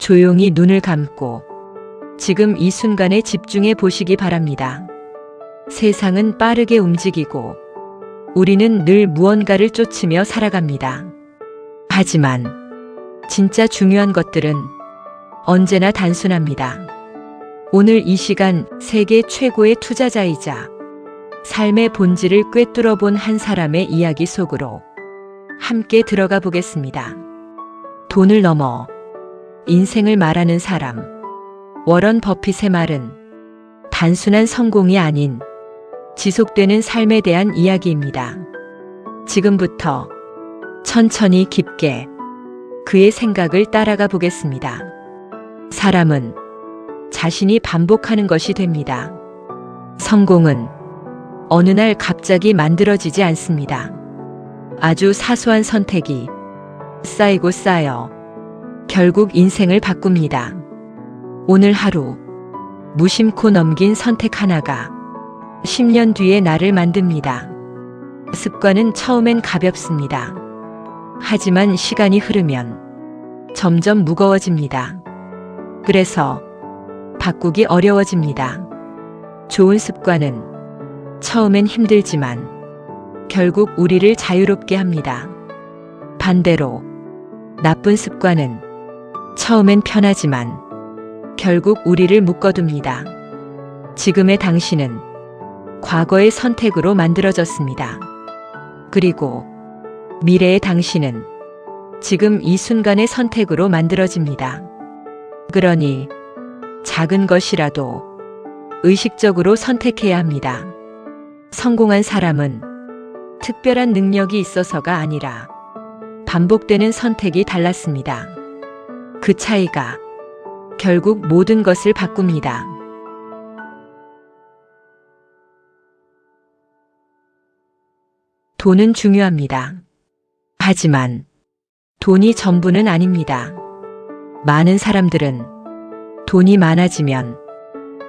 조용히 눈을 감고 지금 이 순간에 집중해 보시기 바랍니다. 세상은 빠르게 움직이고 우리는 늘 무언가를 쫓으며 살아갑니다. 하지만 진짜 중요한 것들은 언제나 단순합니다. 오늘 이 시간 세계 최고의 투자자이자 삶의 본질을 꿰뚫어 본 한 사람의 이야기 속으로 함께 들어가 보겠습니다. 돈을 넘어 인생을 말하는 사람. 워런 버핏의 말은 단순한 성공이 아닌 지속되는 삶에 대한 이야기입니다. 지금부터 천천히 깊게 그의 생각을 따라가 보겠습니다. 사람은 자신이 반복하는 것이 됩니다. 성공은 어느 날 갑자기 만들어지지 않습니다. 아주 사소한 선택이 쌓이고 쌓여 결국 인생을 바꿉니다. 오늘 하루 무심코 넘긴 선택 하나가 10년 뒤에 나를 만듭니다. 습관은 처음엔 가볍습니다. 하지만 시간이 흐르면 점점 무거워집니다. 그래서 바꾸기 어려워집니다. 좋은 습관은 처음엔 힘들지만 결국 우리를 자유롭게 합니다. 반대로 나쁜 습관은 처음엔 편하지만 결국 우리를 묶어둡니다. 지금의 당신은 과거의 선택으로 만들어졌습니다. 그리고 미래의 당신은 지금 이 순간의 선택으로 만들어집니다. 그러니 작은 것이라도 의식적으로 선택해야 합니다. 성공한 사람은 특별한 능력이 있어서가 아니라 반복되는 선택이 달랐습니다. 그 차이가 결국 모든 것을 바꿉니다. 돈은 중요합니다. 하지만 돈이 전부는 아닙니다. 많은 사람들은 돈이 많아지면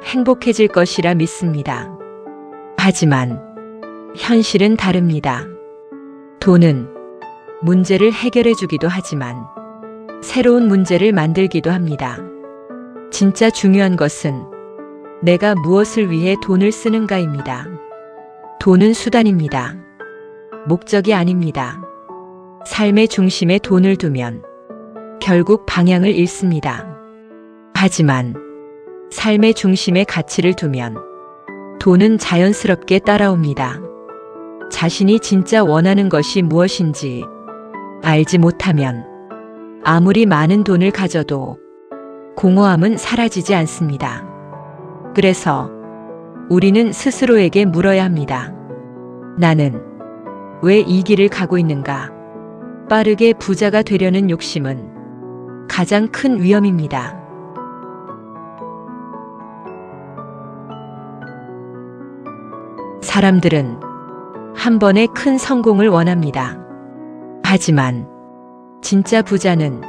행복해질 것이라 믿습니다. 하지만 현실은 다릅니다. 돈은 문제를 해결해 주기도 하지만 새로운 문제를 만들기도 합니다. 진짜 중요한 것은 내가 무엇을 위해 돈을 쓰는가입니다. 돈은 수단입니다. 목적이 아닙니다. 삶의 중심에 돈을 두면 결국 방향을 잃습니다. 하지만 삶의 중심에 가치를 두면 돈은 자연스럽게 따라옵니다. 자신이 진짜 원하는 것이 무엇인지 알지 못하면 아무리 많은 돈을 가져도 공허함은 사라지지 않습니다. 그래서 우리는 스스로에게 물어야 합니다. 나는 왜 이 길을 가고 있는가? 빠르게 부자가 되려는 욕심은 가장 큰 위험입니다. 사람들은 한 번에 큰 성공을 원합니다. 하지만 진짜 부자는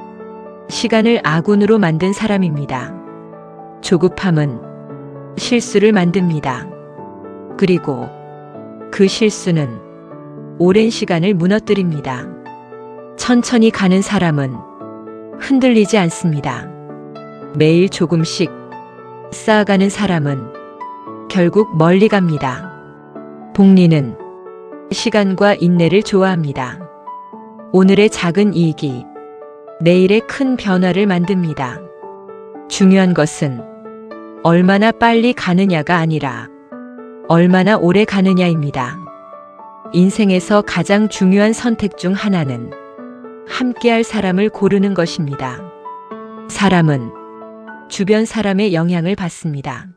시간을 아군으로 만든 사람입니다. 조급함은 실수를 만듭니다. 그리고 그 실수는 오랜 시간을 무너뜨립니다. 천천히 가는 사람은 흔들리지 않습니다. 매일 조금씩 쌓아가는 사람은 결국 멀리 갑니다. 복리는 시간과 인내를 좋아합니다. 오늘의 작은 이익이 내일의 큰 변화를 만듭니다. 중요한 것은 얼마나 빨리 가느냐가 아니라 얼마나 오래 가느냐입니다. 인생에서 가장 중요한 선택 중 하나는 함께할 사람을 고르는 것입니다. 사람은 주변 사람의 영향을 받습니다.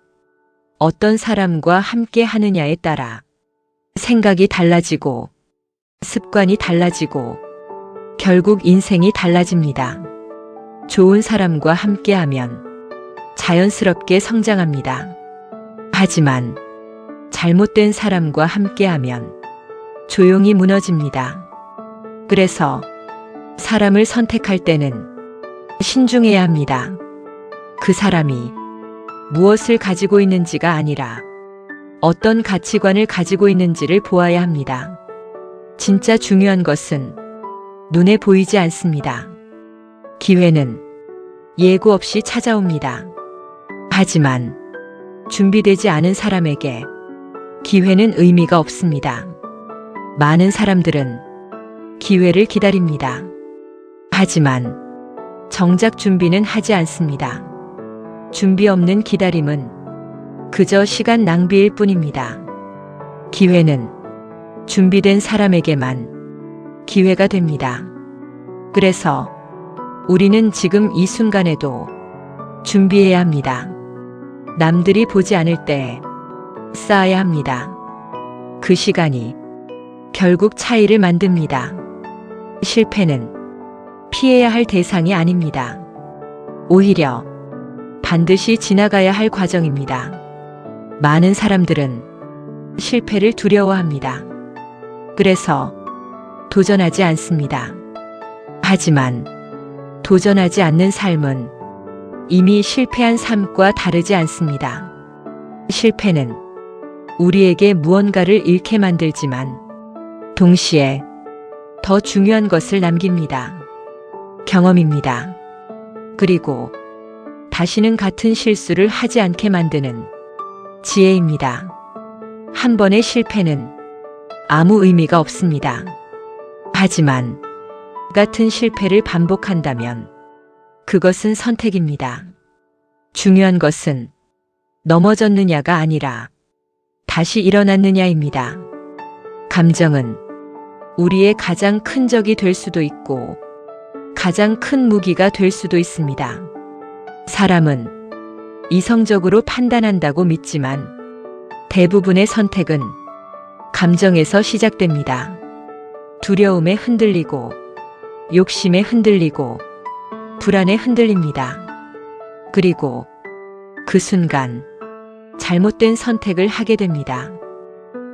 어떤 사람과 함께 하느냐에 따라 생각이 달라지고 습관이 달라지고 결국 인생이 달라집니다. 좋은 사람과 함께하면 자연스럽게 성장합니다. 하지만 잘못된 사람과 함께하면 조용히 무너집니다. 그래서 사람을 선택할 때는 신중해야 합니다. 그 사람이 무엇을 가지고 있는지가 아니라 어떤 가치관을 가지고 있는지를 보아야 합니다. 진짜 중요한 것은 눈에 보이지 않습니다. 기회는 예고 없이 찾아옵니다. 하지만 준비되지 않은 사람에게 기회는 의미가 없습니다. 많은 사람들은 기회를 기다립니다. 하지만 정작 준비는 하지 않습니다. 준비 없는 기다림은 그저 시간 낭비일 뿐입니다. 기회는 준비된 사람에게만 기회가 됩니다. 그래서 우리는 지금 이 순간에도 준비해야 합니다. 남들이 보지 않을 때 쌓아야 합니다. 그 시간이 결국 차이를 만듭니다. 실패는 피해야 할 대상이 아닙니다. 오히려 반드시 지나가야 할 과정입니다. 많은 사람들은 실패를 두려워합니다. 그래서 도전하지 않습니다. 하지만 도전하지 않는 삶은 이미 실패한 삶과 다르지 않습니다. 실패는 우리에게 무언가를 잃게 만들지만 동시에 더 중요한 것을 남깁니다. 경험입니다. 그리고 다시는 같은 실수를 하지 않게 만드는 지혜입니다. 한 번의 실패는 아무 의미가 없습니다. 하지만 같은 실패를 반복한다면 그것은 선택입니다. 중요한 것은 넘어졌느냐가 아니라 다시 일어났느냐입니다. 감정은 우리의 가장 큰 적이 될 수도 있고 가장 큰 무기가 될 수도 있습니다. 사람은 이성적으로 판단한다고 믿지만 대부분의 선택은 감정에서 시작됩니다. 두려움에 흔들리고 욕심에 흔들리고 불안에 흔들립니다. 그리고 그 순간 잘못된 선택을 하게 됩니다.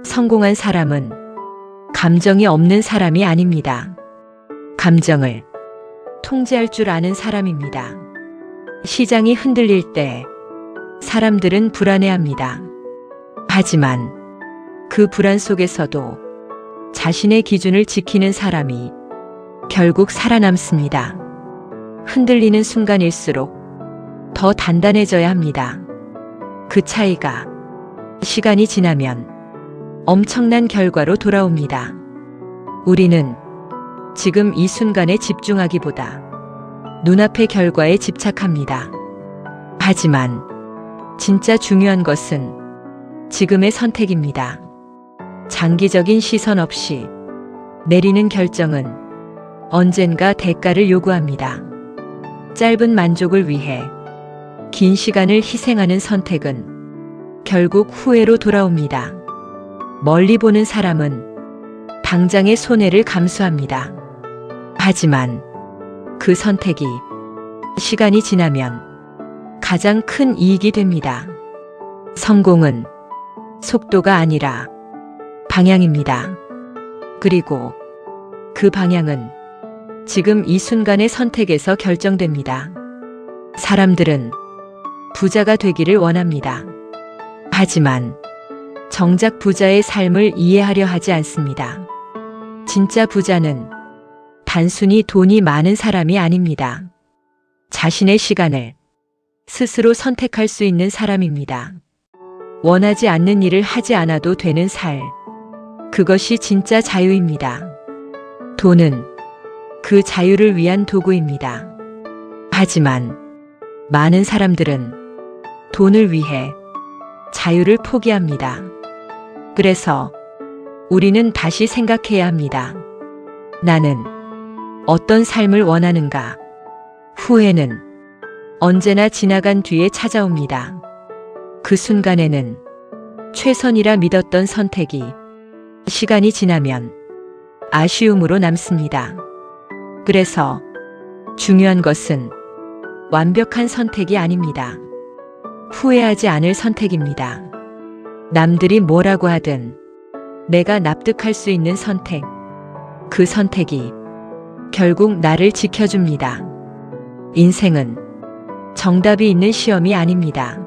성공한 사람은 감정이 없는 사람이 아닙니다. 감정을 통제할 줄 아는 사람입니다. 시장이 흔들릴 때 사람들은 불안해합니다. 하지만 그 불안 속에서도 자신의 기준을 지키는 사람이 결국 살아남습니다. 흔들리는 순간일수록 더 단단해져야 합니다. 그 차이가 시간이 지나면 엄청난 결과로 돌아옵니다. 우리는 지금 이 순간에 집중하기보다 눈앞의 결과에 집착합니다. 하지만 진짜 중요한 것은 지금의 선택입니다. 장기적인 시선 없이 내리는 결정은 언젠가 대가를 요구합니다. 짧은 만족을 위해 긴 시간을 희생하는 선택은 결국 후회로 돌아옵니다. 멀리 보는 사람은 당장의 손해를 감수합니다. 하지만 그 선택이 시간이 지나면 가장 큰 이익이 됩니다. 성공은 속도가 아니라 방향입니다. 그리고 그 방향은 지금 이 순간의 선택에서 결정됩니다. 사람들은 부자가 되기를 원합니다. 하지만 정작 부자의 삶을 이해하려 하지 않습니다. 진짜 부자는 단순히 돈이 많은 사람이 아닙니다. 자신의 시간을 스스로 선택할 수 있는 사람입니다. 원하지 않는 일을 하지 않아도 되는 삶. 그것이 진짜 자유입니다. 돈은 그 자유를 위한 도구입니다. 하지만 많은 사람들은 돈을 위해 자유를 포기합니다. 그래서 우리는 다시 생각해야 합니다. 나는 어떤 삶을 원하는가? 후회는 언제나 지나간 뒤에 찾아옵니다. 그 순간에는 최선이라 믿었던 선택이 시간이 지나면 아쉬움으로 남습니다. 그래서 중요한 것은 완벽한 선택이 아닙니다. 후회하지 않을 선택입니다. 남들이 뭐라고 하든 내가 납득할 수 있는 선택. 그 선택이 결국 나를 지켜줍니다. 인생은 정답이 있는 시험이 아닙니다.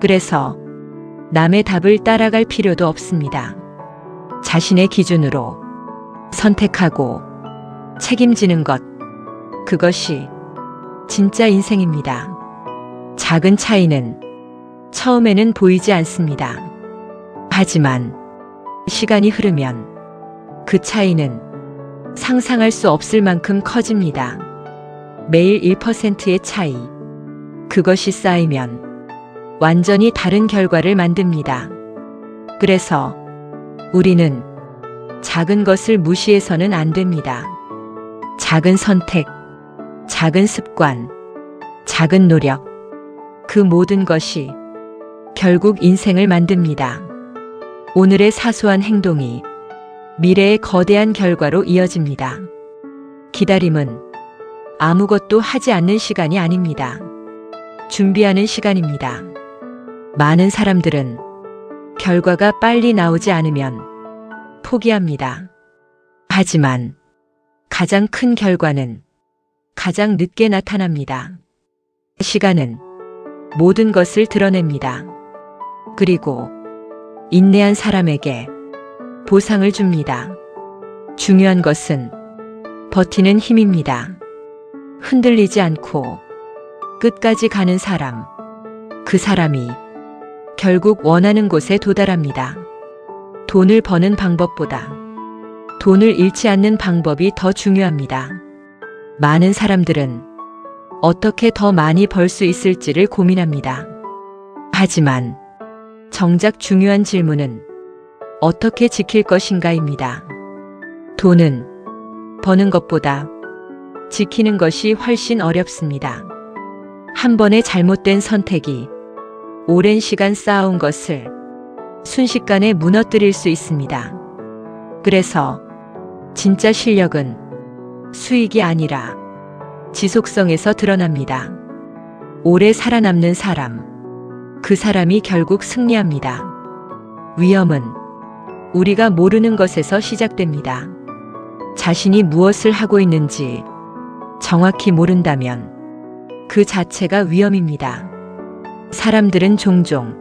그래서 남의 답을 따라갈 필요도 없습니다. 자신의 기준으로 선택하고 책임지는 것, 그것이 진짜 인생입니다. 작은 차이는 처음에는 보이지 않습니다. 하지만 시간이 흐르면 그 차이는 상상할 수 없을 만큼 커집니다. 매일 1%의 차이. 그것이 쌓이면 완전히 다른 결과를 만듭니다. 그래서 우리는 작은 것을 무시해서는 안 됩니다. 작은 선택, 작은 습관, 작은 노력. 그 모든 것이 결국 인생을 만듭니다. 오늘의 사소한 행동이 미래의 거대한 결과로 이어집니다. 기다림은 아무것도 하지 않는 시간이 아닙니다. 준비하는 시간입니다. 많은 사람들은 결과가 빨리 나오지 않으면 포기합니다. 하지만 가장 큰 결과는 가장 늦게 나타납니다. 시간은 모든 것을 드러냅니다. 그리고 인내한 사람에게 보상을 줍니다. 중요한 것은 버티는 힘입니다. 흔들리지 않고 끝까지 가는 사람, 그 사람이 결국 원하는 곳에 도달합니다. 돈을 버는 방법보다 돈을 잃지 않는 방법이 더 중요합니다. 많은 사람들은 어떻게 더 많이 벌 수 있을지를 고민합니다. 하지만 정작 중요한 질문은 어떻게 지킬 것인가입니다. 돈은 버는 것보다 지키는 것이 훨씬 어렵습니다. 한 번의 잘못된 선택이 오랜 시간 쌓아온 것을 순식간에 무너뜨릴 수 있습니다. 그래서 진짜 실력은 수익이 아니라 지속성에서 드러납니다. 오래 살아남는 사람, 그 사람이 결국 승리합니다. 위험은 우리가 모르는 것에서 시작됩니다. 자신이 무엇을 하고 있는지 정확히 모른다면 그 자체가 위험입니다. 사람들은 종종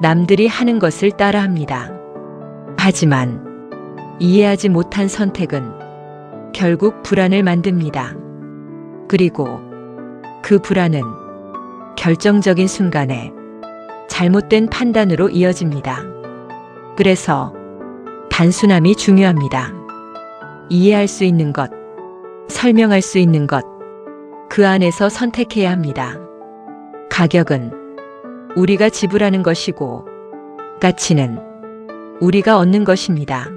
남들이 하는 것을 따라합니다. 하지만 이해하지 못한 선택은 결국 불안을 만듭니다. 그리고 그 불안은 결정적인 순간에 잘못된 판단으로 이어집니다. 그래서 단순함이 중요합니다. 이해할 수 있는 것, 설명할 수 있는 것, 그 안에서 선택해야 합니다. 가격은 우리가 지불하는 것이고, 가치는 우리가 얻는 것입니다.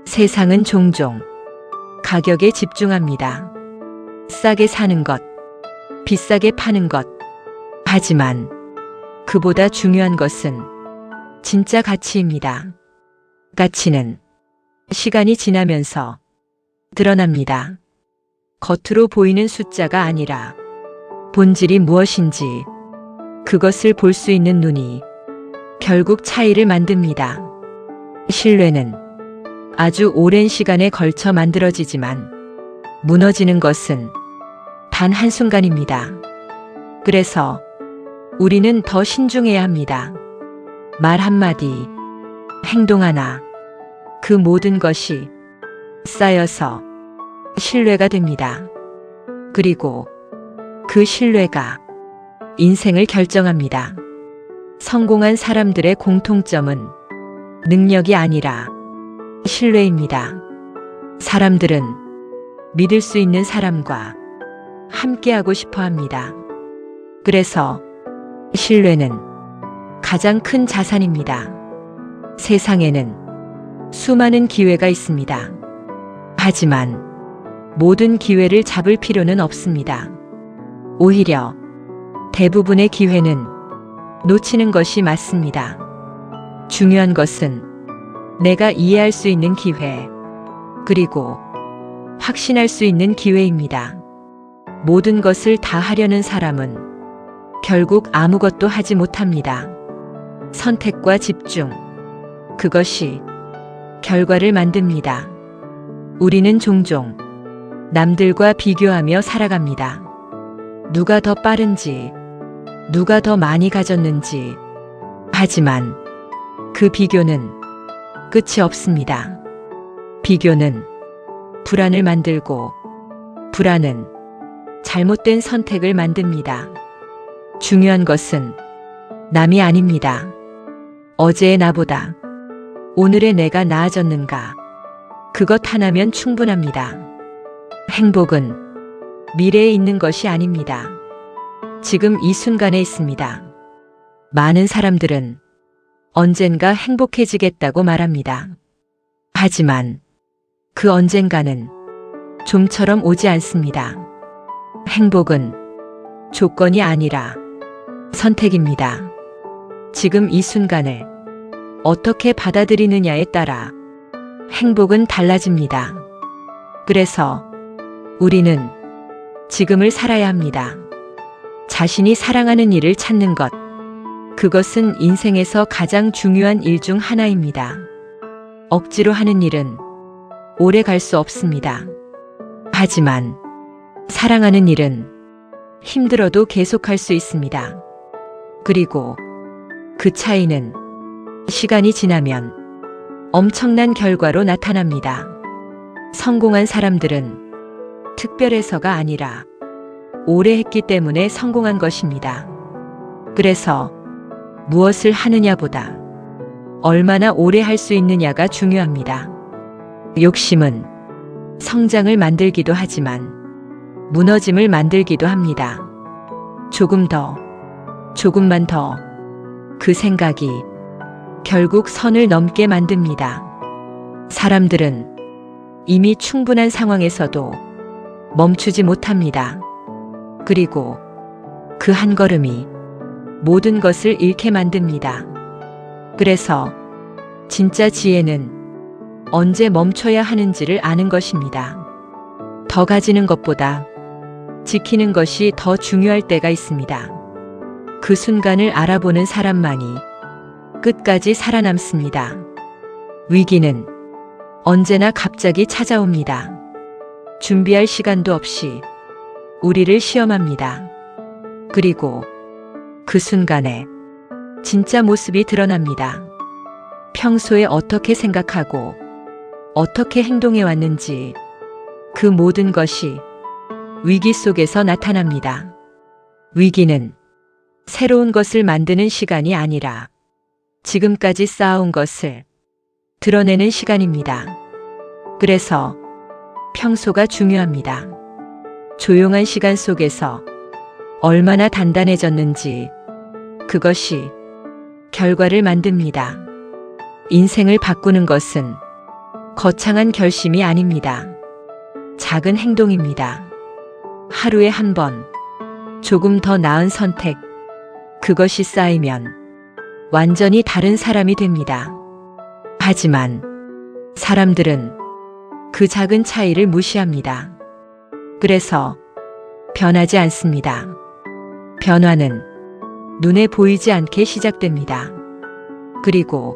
세상은 종종 가격에 집중합니다. 싸게 사는 것, 비싸게 파는 것. 하지만 그보다 중요한 것은 진짜 가치입니다. 가치는 시간이 지나면서 드러납니다. 겉으로 보이는 숫자가 아니라 본질이 무엇인지 그것을 볼 수 있는 눈이 결국 차이를 만듭니다. 신뢰는 아주 오랜 시간에 걸쳐 만들어지지만 무너지는 것은 단 한순간입니다. 그래서 우리는 더 신중해야 합니다. 말 한마디, 행동 하나, 그 모든 것이 쌓여서 신뢰가 됩니다. 그리고 그 신뢰가 인생을 결정합니다. 성공한 사람들의 공통점은 능력이 아니라 신뢰입니다. 사람들은 믿을 수 있는 사람과 함께하고 싶어 합니다. 그래서 신뢰는 가장 큰 자산입니다. 세상에는 수많은 기회가 있습니다. 하지만 모든 기회를 잡을 필요는 없습니다. 오히려 대부분의 기회는 놓치는 것이 맞습니다. 중요한 것은 내가 이해할 수 있는 기회, 그리고 확신할 수 있는 기회입니다. 모든 것을 다 하려는 사람은 결국 아무것도 하지 못합니다. 선택과 집중, 그것이 결과를 만듭니다. 우리는 종종 남들과 비교하며 살아갑니다. 누가 더 빠른지, 누가 더 많이 가졌는지. 하지만 그 비교는 끝이 없습니다. 비교는 불안을 만들고, 불안은 잘못된 선택을 만듭니다. 중요한 것은 남이 아닙니다. 어제의 나보다 오늘의 내가 나아졌는가? 그것 하나면 충분합니다. 행복은 미래에 있는 것이 아닙니다. 지금 이 순간에 있습니다. 많은 사람들은 언젠가 행복해지겠다고 말합니다. 하지만 그 언젠가는 좀처럼 오지 않습니다. 행복은 조건이 아니라 선택입니다. 지금 이 순간을 어떻게 받아들이느냐에 따라 행복은 달라집니다. 그래서 우리는 지금을 살아야 합니다. 자신이 사랑하는 일을 찾는 것, 그것은 인생에서 가장 중요한 일 중 하나입니다. 억지로 하는 일은 오래 갈 수 없습니다. 하지만 사랑하는 일은 힘들어도 계속할 수 있습니다. 그리고 그 차이는 시간이 지나면 엄청난 결과로 나타납니다. 성공한 사람들은 특별해서가 아니라 오래 했기 때문에 성공한 것입니다. 그래서 무엇을 하느냐보다 얼마나 오래 할 수 있느냐가 중요합니다. 욕심은 성장을 만들기도 하지만 무너짐을 만들기도 합니다. 조금 더, 조금만 더, 그 생각이 결국 선을 넘게 만듭니다. 사람들은 이미 충분한 상황에서도 멈추지 못합니다. 그리고 그 한 걸음이 모든 것을 잃게 만듭니다. 그래서 진짜 지혜는 언제 멈춰야 하는지를 아는 것입니다. 더 가지는 것보다 지키는 것이 더 중요할 때가 있습니다. 그 순간을 알아보는 사람만이 끝까지 살아남습니다. 위기는 언제나 갑자기 찾아옵니다. 준비할 시간도 없이 우리를 시험합니다. 그리고 그 순간에 진짜 모습이 드러납니다. 평소에 어떻게 생각하고 어떻게 행동해 왔는지 그 모든 것이 위기 속에서 나타납니다. 위기는 새로운 것을 만드는 시간이 아니라 지금까지 쌓아온 것을 드러내는 시간입니다. 그래서 평소가 중요합니다. 조용한 시간 속에서 얼마나 단단해졌는지 그것이 결과를 만듭니다. 인생을 바꾸는 것은 거창한 결심이 아닙니다. 작은 행동입니다. 하루에 한 번, 조금 더 나은 선택, 그것이 쌓이면 완전히 다른 사람이 됩니다. 하지만 사람들은 그 작은 차이를 무시합니다. 그래서 변하지 않습니다. 변화는 눈에 보이지 않게 시작됩니다. 그리고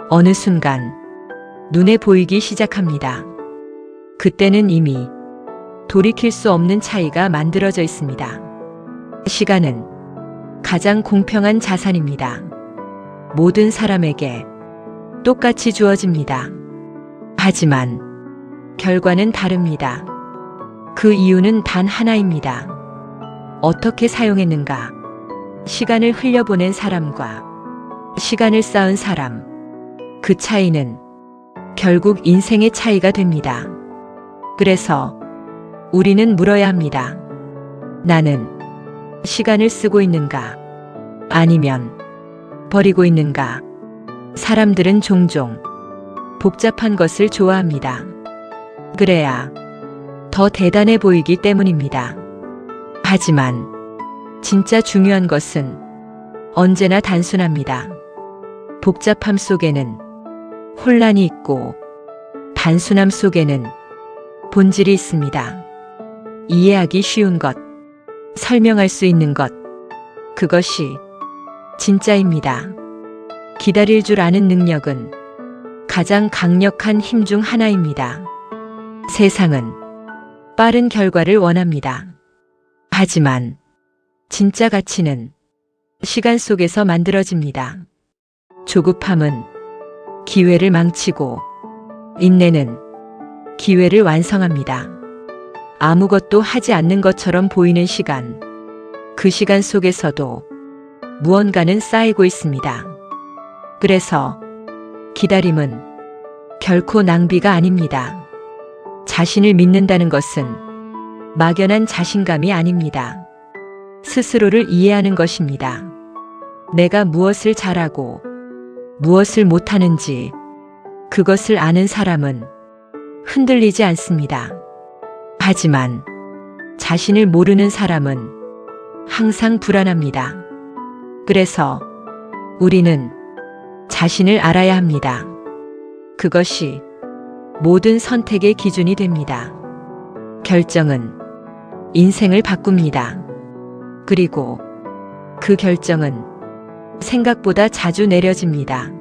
어느 순간 눈에 보이기 시작합니다. 그때는 이미 돌이킬 수 없는 차이가 만들어져 있습니다. 시간은 가장 공평한 자산입니다. 모든 사람에게 똑같이 주어집니다. 하지만 결과는 다릅니다. 그 이유는 단 하나입니다. 어떻게 사용했는가? 시간을 흘려보낸 사람과 시간을 쌓은 사람, 그 차이는 결국 인생의 차이가 됩니다. 그래서 우리는 물어야 합니다. 나는 시간을 쓰고 있는가? 아니면 버리고 있는가? 사람들은 종종 복잡한 것을 좋아합니다. 그래야 더 대단해 보이기 때문입니다. 하지만 진짜 중요한 것은 언제나 단순합니다. 복잡함 속에는 혼란이 있고 단순함 속에는 본질이 있습니다. 이해하기 쉬운 것, 설명할 수 있는 것, 그것이 진짜입니다. 기다릴 줄 아는 능력은 가장 강력한 힘 중 하나입니다. 세상은 빠른 결과를 원합니다. 하지만 진짜 가치는 시간 속에서 만들어집니다. 조급함은 기회를 망치고 인내는 기회를 완성합니다. 아무것도 하지 않는 것처럼 보이는 시간. 그 시간 속에서도 무언가는 쌓이고 있습니다. 그래서 기다림은 결코 낭비가 아닙니다. 자신을 믿는다는 것은 막연한 자신감이 아닙니다. 스스로를 이해하는 것입니다. 내가 무엇을 잘하고 무엇을 못하는지 그것을 아는 사람은 흔들리지 않습니다. 하지만 자신을 모르는 사람은 항상 불안합니다. 그래서 우리는 자신을 알아야 합니다. 그것이 모든 선택의 기준이 됩니다. 결정은 인생을 바꿉니다. 그리고 그 결정은 생각보다 자주 내려집니다.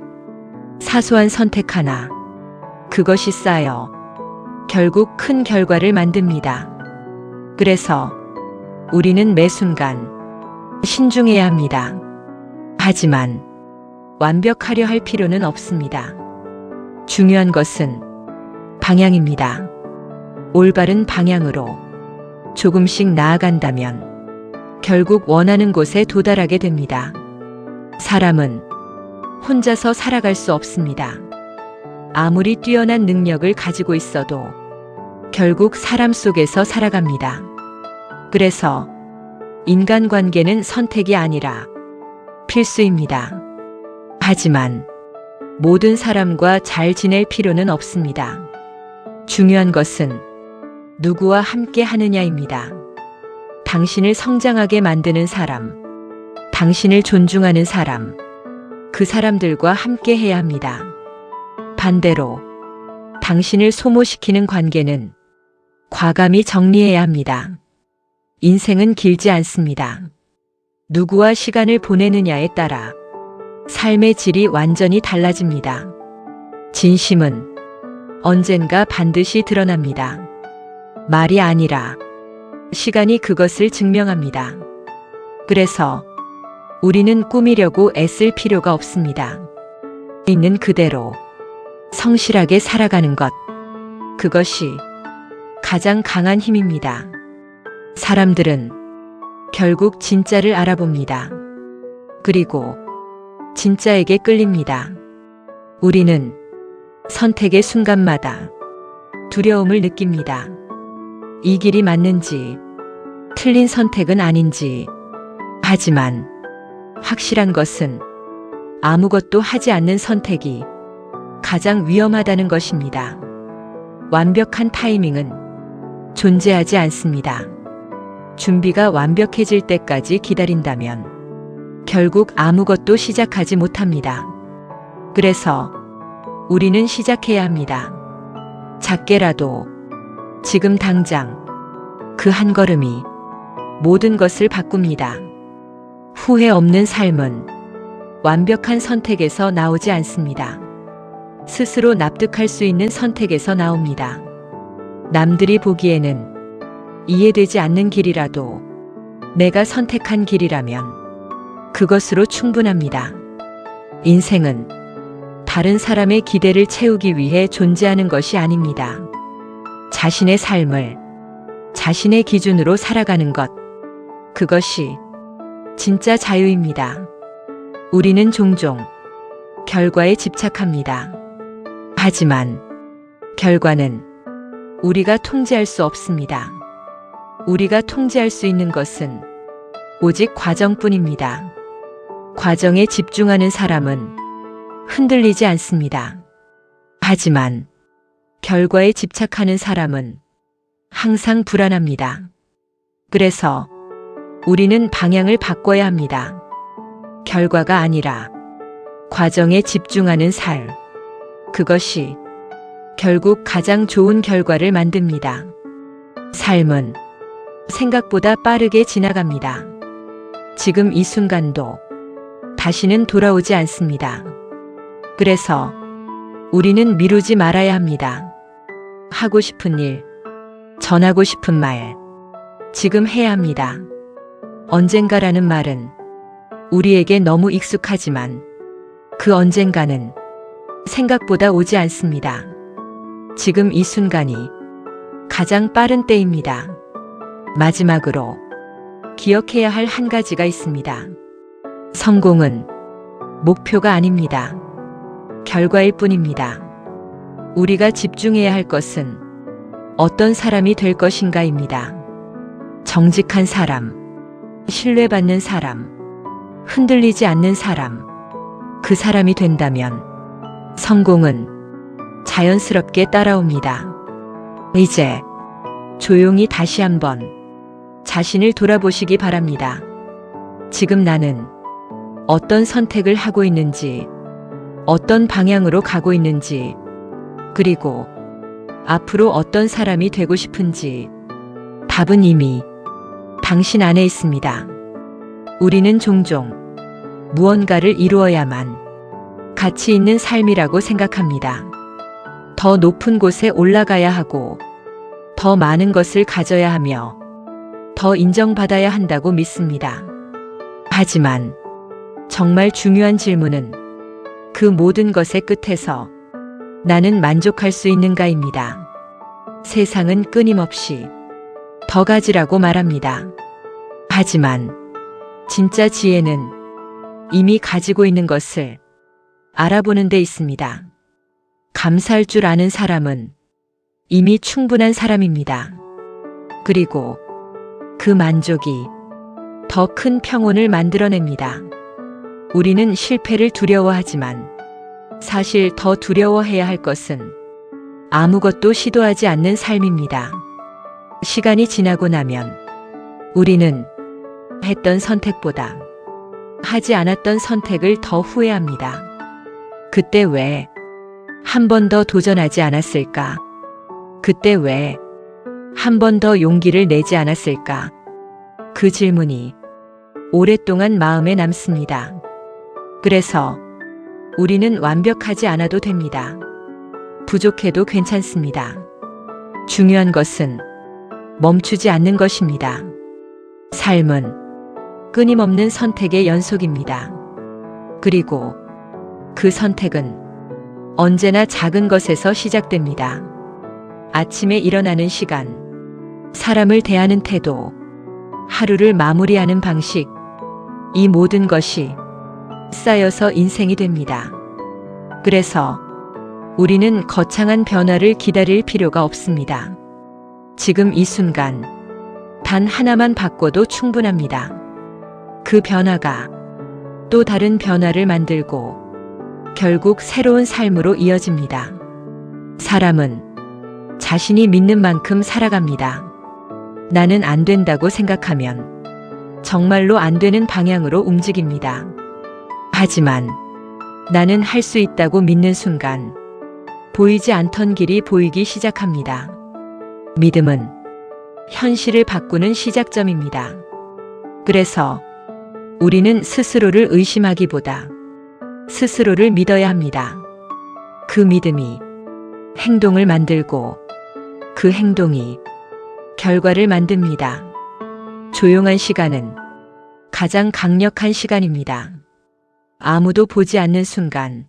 사소한 선택 하나, 그것이 쌓여 결국 큰 결과를 만듭니다. 그래서 우리는 매 순간 신중해야 합니다. 하지만 완벽하려 할 필요는 없습니다. 중요한 것은 방향입니다. 올바른 방향으로 조금씩 나아간다면 결국 원하는 곳에 도달하게 됩니다. 사람은 혼자서 살아갈 수 없습니다. 아무리 뛰어난 능력을 가지고 있어도 결국 사람 속에서 살아갑니다. 그래서 인간관계는 선택이 아니라 필수입니다. 하지만 모든 사람과 잘 지낼 필요는 없습니다. 중요한 것은 누구와 함께 하느냐입니다. 당신을 성장하게 만드는 사람, 당신을 존중하는 사람, 그 사람들과 함께 해야 합니다. 반대로 당신을 소모시키는 관계는 과감히 정리해야 합니다. 인생은 길지 않습니다. 누구와 시간을 보내느냐에 따라 삶의 질이 완전히 달라집니다. 진심은 언젠가 반드시 드러납니다. 말이 아니라 시간이 그것을 증명합니다. 그래서 우리는 꾸미려고 애쓸 필요가 없습니다. 있는 그대로 성실하게 살아가는 것, 그것이 가장 강한 힘입니다. 사람들은 결국 진짜를 알아봅니다. 그리고 진짜에게 끌립니다. 우리는 선택의 순간마다 두려움을 느낍니다. 이 길이 맞는지, 틀린 선택은 아닌지. 하지만 확실한 것은 아무것도 하지 않는 선택이 가장 위험하다는 것입니다. 완벽한 타이밍은 존재하지 않습니다. 준비가 완벽해질 때까지 기다린다면 결국 아무것도 시작하지 못합니다. 그래서 우리는 시작해야 합니다. 작게라도 지금 당장 그 한 걸음이 모든 것을 바꿉니다. 후회 없는 삶은 완벽한 선택에서 나오지 않습니다. 스스로 납득할 수 있는 선택에서 나옵니다. 남들이 보기에는 이해되지 않는 길이라도 내가 선택한 길이라면 그것으로 충분합니다. 인생은 다른 사람의 기대를 채우기 위해 존재하는 것이 아닙니다. 자신의 삶을 자신의 기준으로 살아가는 것, 그것이 진짜 자유입니다. 우리는 종종 결과에 집착합니다. 하지만 결과는 우리가 통제할 수 없습니다. 우리가 통제할 수 있는 것은 오직 과정뿐입니다. 과정에 집중하는 사람은 흔들리지 않습니다. 하지만 결과에 집착하는 사람은 항상 불안합니다. 그래서 우리는 방향을 바꿔야 합니다. 결과가 아니라 과정에 집중하는 삶. 그것이 결국 가장 좋은 결과를 만듭니다. 삶은 생각보다 빠르게 지나갑니다. 지금 이 순간도 다시는 돌아오지 않습니다. 그래서 우리는 미루지 말아야 합니다. 하고 싶은 일, 전하고 싶은 말, 지금 해야 합니다. 언젠가라는 말은 우리에게 너무 익숙하지만 그 언젠가는 생각보다 오지 않습니다. 지금 이 순간이 가장 빠른 때입니다. 마지막으로 기억해야 할 한 가지가 있습니다. 성공은 목표가 아닙니다. 결과일 뿐입니다. 우리가 집중해야 할 것은 어떤 사람이 될 것인가입니다. 정직한 사람, 신뢰받는 사람, 흔들리지 않는 사람, 그 사람이 된다면 성공은 자연스럽게 따라옵니다. 이제 조용히 다시 한번 자신을 돌아보시기 바랍니다. 지금 나는 어떤 선택을 하고 있는지, 어떤 방향으로 가고 있는지, 그리고 앞으로 어떤 사람이 되고 싶은지 답은 이미 당신 안에 있습니다. 우리는 종종 무언가를 이루어야만 가치 있는 삶이라고 생각합니다. 더 높은 곳에 올라가야 하고, 더 많은 것을 가져야 하며, 더 인정받아야 한다고 믿습니다. 하지만 정말 중요한 질문은 그 모든 것의 끝에서 나는 만족할 수 있는가입니다. 세상은 끊임없이 더 가지라고 말합니다. 하지만 진짜 지혜는 이미 가지고 있는 것을 알아보는 데 있습니다. 감사할 줄 아는 사람은 이미 충분한 사람입니다. 그리고 그 만족이 더 큰 평온을 만들어냅니다. 우리는 실패를 두려워하지만 사실 더 두려워해야 할 것은 아무것도 시도하지 않는 삶입니다. 시간이 지나고 나면 우리는 했던 선택보다 하지 않았던 선택을 더 후회합니다. 그때 왜 한 번 더 도전하지 않았을까? 그때 왜 한 번 더 용기를 내지 않았을까? 그 질문이 오랫동안 마음에 남습니다. 그래서 우리는 완벽하지 않아도 됩니다. 부족해도 괜찮습니다. 중요한 것은 멈추지 않는 것입니다. 삶은 끊임없는 선택의 연속입니다. 그리고 그 선택은 언제나 작은 것에서 시작됩니다. 아침에 일어나는 시간, 사람을 대하는 태도, 하루를 마무리하는 방식, 이 모든 것이 쌓여서 인생이 됩니다. 그래서 우리는 거창한 변화를 기다릴 필요가 없습니다. 지금 이 순간 단 하나만 바꿔도 충분합니다. 그 변화가 또 다른 변화를 만들고 결국 새로운 삶으로 이어집니다. 사람은 자신이 믿는 만큼 살아갑니다. 나는 안 된다고 생각하면 정말로 안 되는 방향으로 움직입니다. 하지만 나는 할 수 있다고 믿는 순간 보이지 않던 길이 보이기 시작합니다. 믿음은 현실을 바꾸는 시작점입니다. 그래서 우리는 스스로를 의심하기보다 스스로를 믿어야 합니다. 그 믿음이 행동을 만들고 그 행동이 결과를 만듭니다. 조용한 시간은 가장 강력한 시간입니다. 아무도 보지 않는 순간,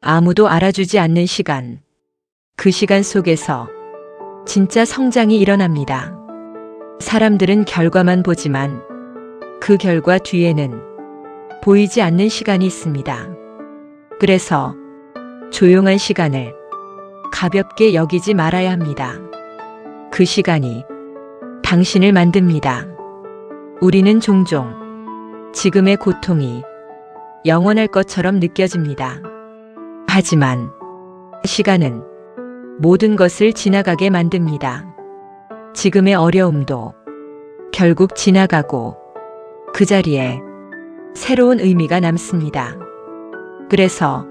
아무도 알아주지 않는 시간, 그 시간 속에서 진짜 성장이 일어납니다. 사람들은 결과만 보지만 그 결과 뒤에는 보이지 않는 시간이 있습니다. 그래서 조용한 시간을 가볍게 여기지 말아야 합니다. 그 시간이 당신을 만듭니다. 우리는 종종 지금의 고통이 영원할 것처럼 느껴집니다. 하지만 시간은 모든 것을 지나가게 만듭니다. 지금의 어려움도 결국 지나가고 그 자리에 새로운 의미가 남습니다. 그래서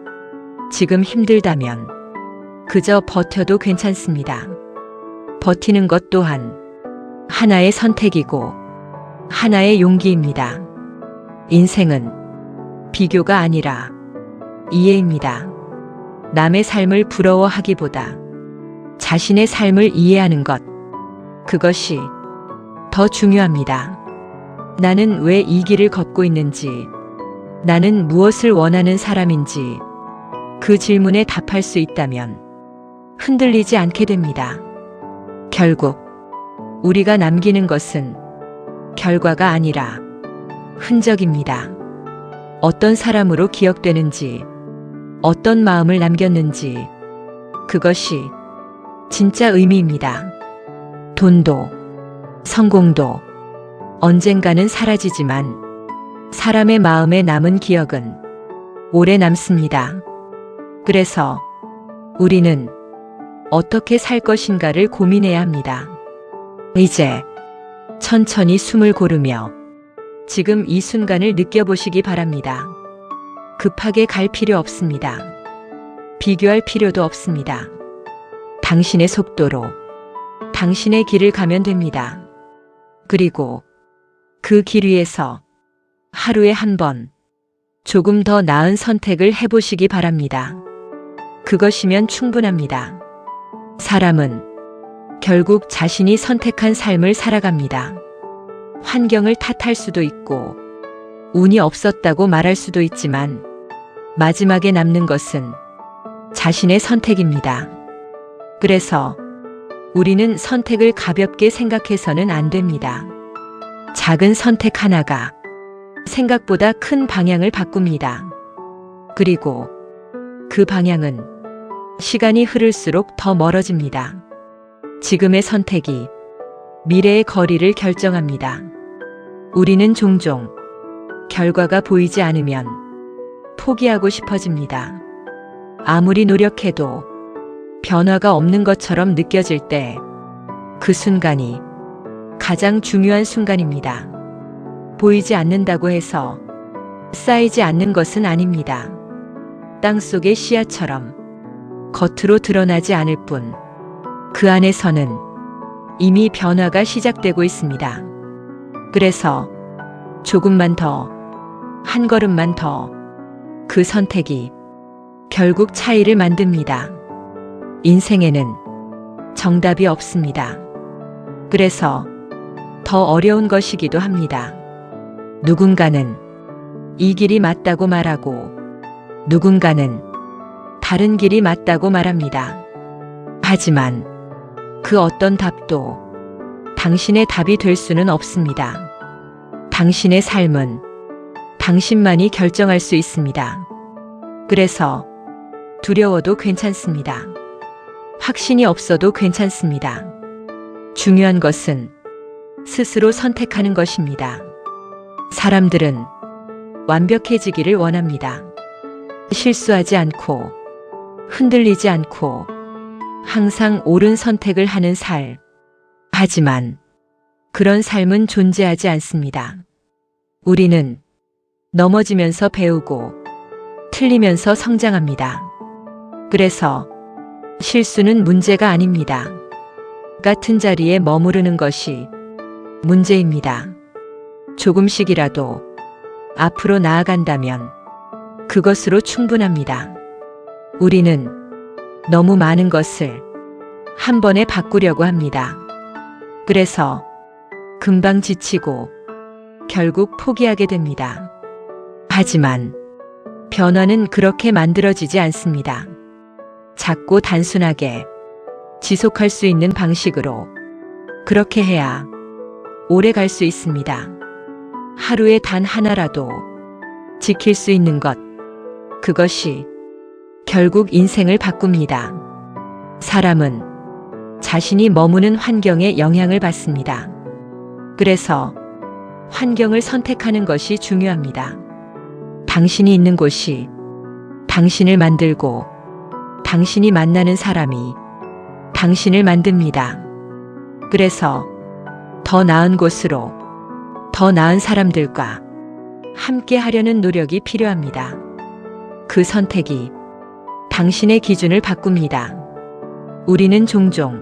지금 힘들다면 그저 버텨도 괜찮습니다. 버티는 것 또한 하나의 선택이고 하나의 용기입니다. 인생은 비교가 아니라 이해입니다. 남의 삶을 부러워하기보다 자신의 삶을 이해하는 것, 그것이 더 중요합니다. 나는 왜 이 길을 걷고 있는지, 나는 무엇을 원하는 사람인지 그 질문에 답할 수 있다면 흔들리지 않게 됩니다. 결국 우리가 남기는 것은 결과가 아니라 흔적입니다. 어떤 사람으로 기억되는지, 어떤 마음을 남겼는지, 그것이 진짜 의미입니다. 돈도, 성공도 언젠가는 사라지지만 사람의 마음에 남은 기억은 오래 남습니다. 그래서 우리는 어떻게 살 것인가를 고민해야 합니다. 이제 천천히 숨을 고르며 지금 이 순간을 느껴보시기 바랍니다. 급하게 갈 필요 없습니다. 비교할 필요도 없습니다. 당신의 속도로 당신의 길을 가면 됩니다. 그리고 그 길 위에서 하루에 한 번 조금 더 나은 선택을 해보시기 바랍니다. 그것이면 충분합니다. 사람은 결국 자신이 선택한 삶을 살아갑니다. 환경을 탓할 수도 있고 운이 없었다고 말할 수도 있지만 마지막에 남는 것은 자신의 선택입니다. 그래서 우리는 선택을 가볍게 생각해서는 안 됩니다. 작은 선택 하나가 생각보다 큰 방향을 바꿉니다. 그리고 그 방향은 시간이 흐를수록 더 멀어집니다. 지금의 선택이 미래의 거리를 결정합니다. 우리는 종종 결과가 보이지 않으면 포기하고 싶어집니다. 아무리 노력해도 변화가 없는 것처럼 느껴질 때 그 순간이 가장 중요한 순간입니다. 보이지 않는다고 해서 쌓이지 않는 것은 아닙니다. 땅속의 씨앗처럼 겉으로 드러나지 않을 뿐 그 안에서는 이미 변화가 시작되고 있습니다. 그래서 조금만 더, 한 걸음만 더, 그 선택이 결국 차이를 만듭니다. 인생에는 정답이 없습니다. 그래서 더 어려운 것이기도 합니다. 누군가는 이 길이 맞다고 말하고 누군가는 다른 길이 맞다고 말합니다. 하지만 그 어떤 답도 당신의 답이 될 수는 없습니다. 당신의 삶은 당신만이 결정할 수 있습니다. 그래서 두려워도 괜찮습니다. 확신이 없어도 괜찮습니다. 중요한 것은 스스로 선택하는 것입니다. 사람들은 완벽해지기를 원합니다. 실수하지 않고 흔들리지 않고 항상 옳은 선택을 하는 삶. 하지만 그런 삶은 존재하지 않습니다. 우리는 넘어지면서 배우고 틀리면서 성장합니다. 그래서 실수는 문제가 아닙니다. 같은 자리에 머무르는 것이 문제입니다. 조금씩이라도 앞으로 나아간다면 그것으로 충분합니다. 우리는 너무 많은 것을 한 번에 바꾸려고 합니다. 그래서 금방 지치고 결국 포기하게 됩니다. 하지만 변화는 그렇게 만들어지지 않습니다. 작고 단순하게 지속할 수 있는 방식으로 그렇게 해야 오래 갈 수 있습니다. 하루에 단 하나라도 지킬 수 있는 것, 그것이 결국 인생을 바꿉니다. 사람은 자신이 머무는 환경에 영향을 받습니다. 그래서 환경을 선택하는 것이 중요합니다. 당신이 있는 곳이 당신을 만들고 당신이 만나는 사람이 당신을 만듭니다. 그래서 더 나은 곳으로, 더 나은 사람들과 함께 하려는 노력이 필요합니다. 그 선택이 당신의 기준을 바꿉니다. 우리는 종종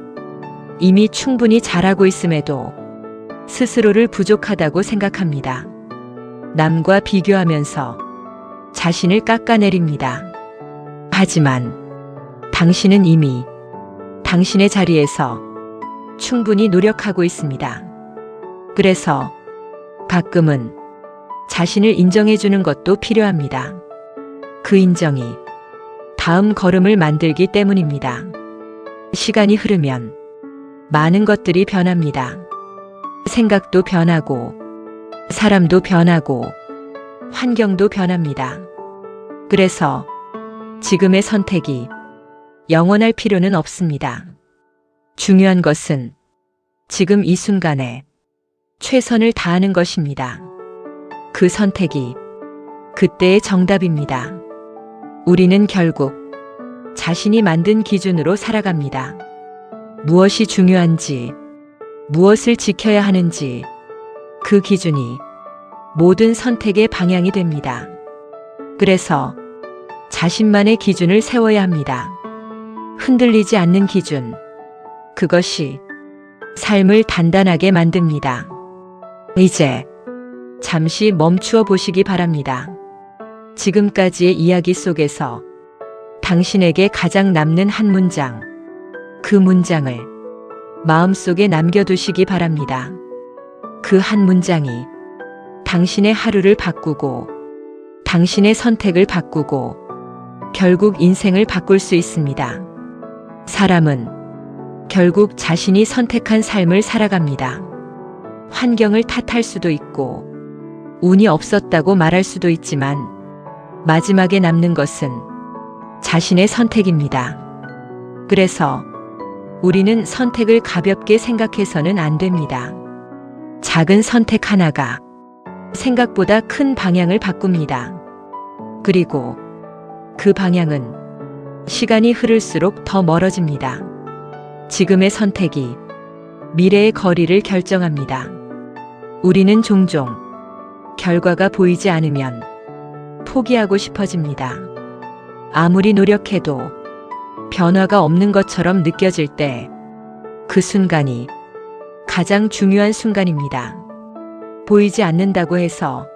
이미 충분히 잘하고 있음에도 스스로를 부족하다고 생각합니다. 남과 비교하면서 자신을 깎아내립니다. 하지만 당신은 이미 당신의 자리에서 충분히 노력하고 있습니다. 그래서 가끔은 자신을 인정해주는 것도 필요합니다. 그 인정이 다음 걸음을 만들기 때문입니다. 시간이 흐르면 많은 것들이 변합니다. 생각도 변하고, 사람도 변하고, 환경도 변합니다. 그래서 지금의 선택이 영원할 필요는 없습니다. 중요한 것은 지금 이 순간에 최선을 다하는 것입니다. 그 선택이 그때의 정답입니다. 우리는 결국 자신이 만든 기준으로 살아갑니다. 무엇이 중요한지, 무엇을 지켜야 하는지, 그 기준이 모든 선택의 방향이 됩니다. 그래서 자신만의 기준을 세워야 합니다. 흔들리지 않는 기준, 그것이 삶을 단단하게 만듭니다. 이제 잠시 멈추어 보시기 바랍니다. 지금까지의 이야기 속에서 당신에게 가장 남는 한 문장, 그 문장을 마음속에 남겨두시기 바랍니다. 그 한 문장이 당신의 하루를 바꾸고, 당신의 선택을 바꾸고, 결국 인생을 바꿀 수 있습니다. 사람은 결국 자신이 선택한 삶을 살아갑니다. 환경을 탓할 수도 있고, 운이 없었다고 말할 수도 있지만, 마지막에 남는 것은 자신의 선택입니다. 그래서 우리는 선택을 가볍게 생각해서는 안 됩니다. 작은 선택 하나가 생각보다 큰 방향을 바꿉니다. 그리고 그 방향은 시간이 흐를수록 더 멀어집니다. 지금의 선택이 미래의 거리를 결정합니다. 우리는 종종 결과가 보이지 않으면 포기하고 싶어집니다. 아무리 노력해도 변화가 없는 것처럼 느껴질 때 그 순간이 가장 중요한 순간입니다. 보이지 않는다고 해서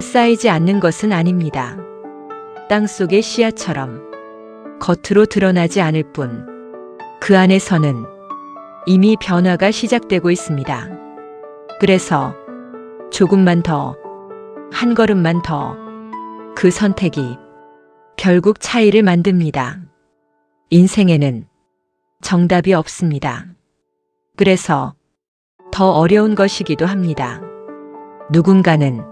쌓이지 않는 것은 아닙니다. 땅속의 씨앗처럼 겉으로 드러나지 않을 뿐, 그 안에서는 이미 변화가 시작되고 있습니다. 그래서 조금만 더, 한 걸음만 더, 그 선택이 결국 차이를 만듭니다. 인생에는 정답이 없습니다. 그래서 더 어려운 것이기도 합니다. 누군가는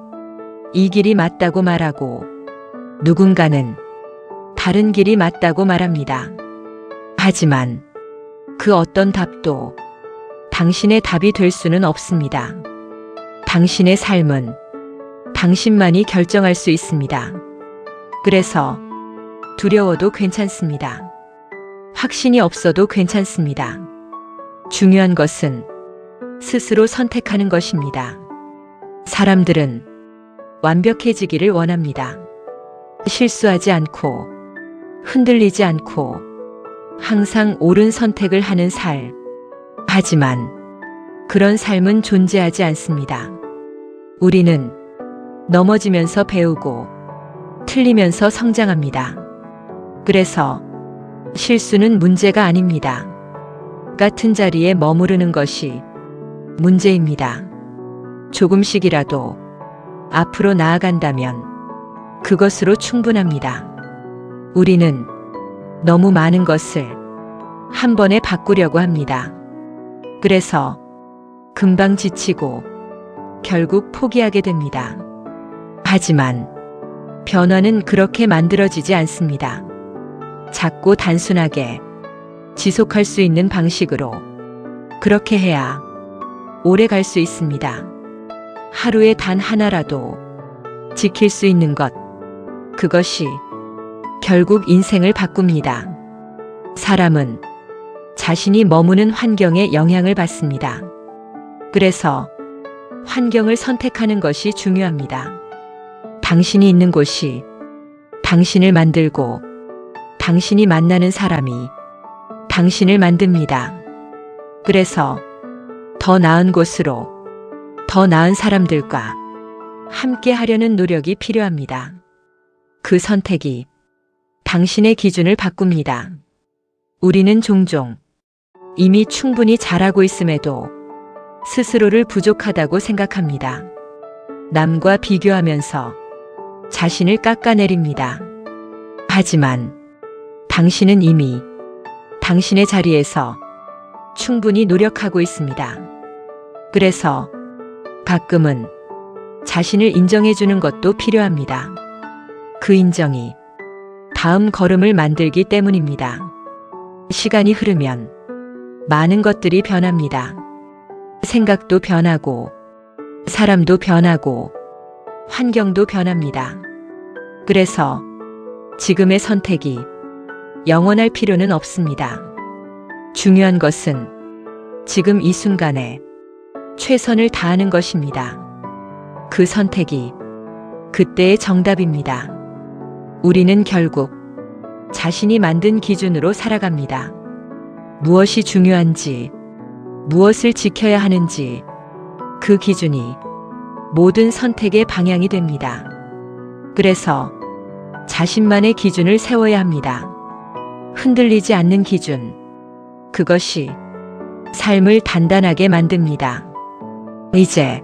이 길이 맞다고 말하고, 누군가는 다른 길이 맞다고 말합니다. 하지만 그 어떤 답도 당신의 답이 될 수는 없습니다. 당신의 삶은 당신만이 결정할 수 있습니다. 그래서 두려워도 괜찮습니다. 확신이 없어도 괜찮습니다. 중요한 것은 스스로 선택하는 것입니다. 사람들은 완벽해지기를 원합니다. 실수하지 않고, 흔들리지 않고, 항상 옳은 선택을 하는 삶. 하지만 그런 삶은 존재하지 않습니다. 우리는 넘어지면서 배우고, 틀리면서 성장합니다. 그래서 실수는 문제가 아닙니다. 같은 자리에 머무르는 것이 문제입니다. 조금씩이라도 앞으로 나아간다면 그것으로 충분합니다. 우리는 너무 많은 것을 한 번에 바꾸려고 합니다. 그래서 금방 지치고 결국 포기하게 됩니다. 하지만 변화는 그렇게 만들어지지 않습니다. 작고 단순하게 지속할 수 있는 방식으로 그렇게 해야 오래 갈 수 있습니다. 하루에 단 하나라도 지킬 수 있는 것, 그것이 결국 인생을 바꿉니다. 사람은 자신이 머무는 환경에 영향을 받습니다. 그래서 환경을 선택하는 것이 중요합니다. 당신이 있는 곳이 당신을 만들고, 당신이 만나는 사람이 당신을 만듭니다. 그래서 더 나은 곳으로, 더 나은 사람들과 함께 하려는 노력이 필요합니다. 그 선택이 당신의 기준을 바꿉니다. 우리는 종종 이미 충분히 잘하고 있음에도 스스로를 부족하다고 생각합니다. 남과 비교하면서 자신을 깎아내립니다. 하지만 당신은 이미 당신의 자리에서 충분히 노력하고 있습니다. 그래서 가끔은 자신을 인정해주는 것도 필요합니다. 그 인정이 다음 걸음을 만들기 때문입니다. 시간이 흐르면 많은 것들이 변합니다. 생각도 변하고, 사람도 변하고, 환경도 변합니다. 그래서 지금의 선택이 영원할 필요는 없습니다. 중요한 것은 지금 이 순간에 최선을 다하는 것입니다. 그 선택이 그때의 정답입니다. 우리는 결국 자신이 만든 기준으로 살아갑니다. 무엇이 중요한지, 무엇을 지켜야 하는지, 그 기준이 모든 선택의 방향이 됩니다. 그래서 자신만의 기준을 세워야 합니다. 흔들리지 않는 기준, 그것이 삶을 단단하게 만듭니다. 이제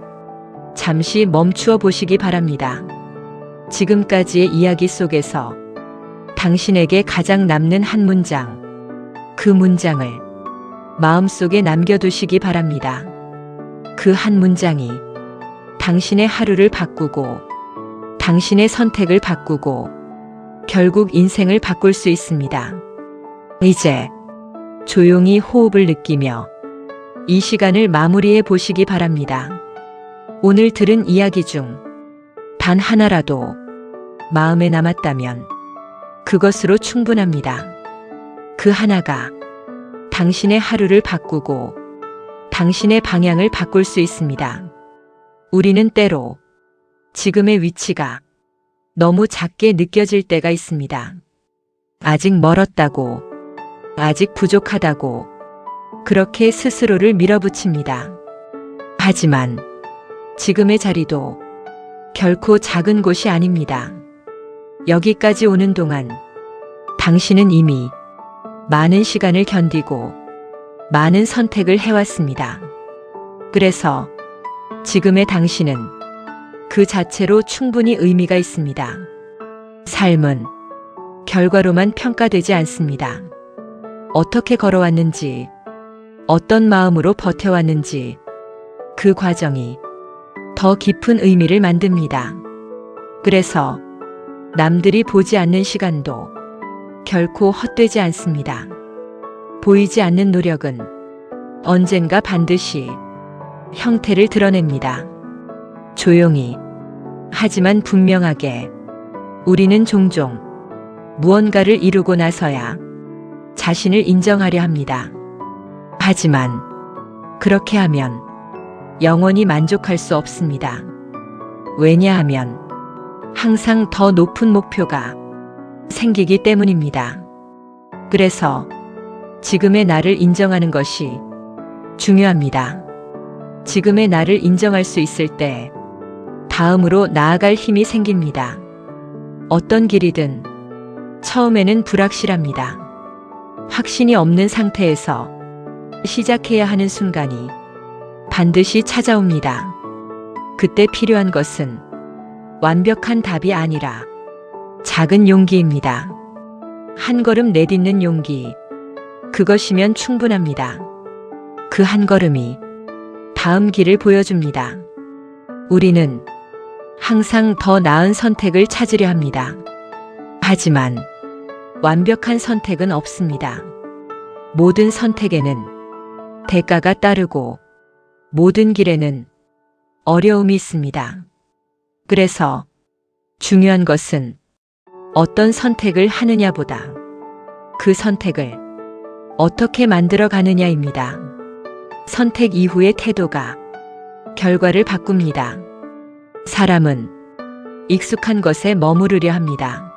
잠시 멈추어 보시기 바랍니다. 지금까지의 이야기 속에서 당신에게 가장 남는 한 문장, 그 문장을 마음속에 남겨두시기 바랍니다. 그 한 문장이 당신의 하루를 바꾸고, 당신의 선택을 바꾸고, 결국 인생을 바꿀 수 있습니다. 이제 조용히 호흡을 느끼며 이 시간을 마무리해 보시기 바랍니다. 오늘 들은 이야기 중 단 하나라도 마음에 남았다면 그것으로 충분합니다. 그 하나가 당신의 하루를 바꾸고 당신의 방향을 바꿀 수 있습니다. 우리는 때로 지금의 위치가 너무 작게 느껴질 때가 있습니다. 아직 멀었다고, 아직 부족하다고, 그렇게 스스로를 밀어붙입니다. 하지만 지금의 자리도 결코 작은 곳이 아닙니다. 여기까지 오는 동안 당신은 이미 많은 시간을 견디고 많은 선택을 해왔습니다. 그래서 지금의 당신은 그 자체로 충분히 의미가 있습니다. 삶은 결과로만 평가되지 않습니다. 어떻게 걸어왔는지, 어떤 마음으로 버텨왔는지, 그 과정이 더 깊은 의미를 만듭니다. 그래서 남들이 보지 않는 시간도 결코 헛되지 않습니다. 보이지 않는 노력은 언젠가 반드시 형태를 드러냅니다. 조용히, 하지만 분명하게 우리는 종종 무언가를 이루고 나서야 자신을 인정하려 합니다. 하지만 그렇게 하면 영원히 만족할 수 없습니다. 왜냐하면 항상 더 높은 목표가 생기기 때문입니다. 그래서 지금의 나를 인정하는 것이 중요합니다. 지금의 나를 인정할 수 있을 때 다음으로 나아갈 힘이 생깁니다. 어떤 길이든 처음에는 불확실합니다. 확신이 없는 상태에서 시작해야 하는 순간이 반드시 찾아옵니다. 그때 필요한 것은 완벽한 답이 아니라 작은 용기입니다. 한 걸음 내딛는 용기, 그것이면 충분합니다. 그 한 걸음이 다음 길을 보여줍니다. 우리는 항상 더 나은 선택을 찾으려 합니다. 하지만 완벽한 선택은 없습니다. 모든 선택에는 대가가 따르고 모든 길에는 어려움이 있습니다. 그래서 중요한 것은 어떤 선택을 하느냐보다 그 선택을 어떻게 만들어 가느냐입니다. 선택 이후의 태도가 결과를 바꿉니다. 사람은 익숙한 것에 머무르려 합니다.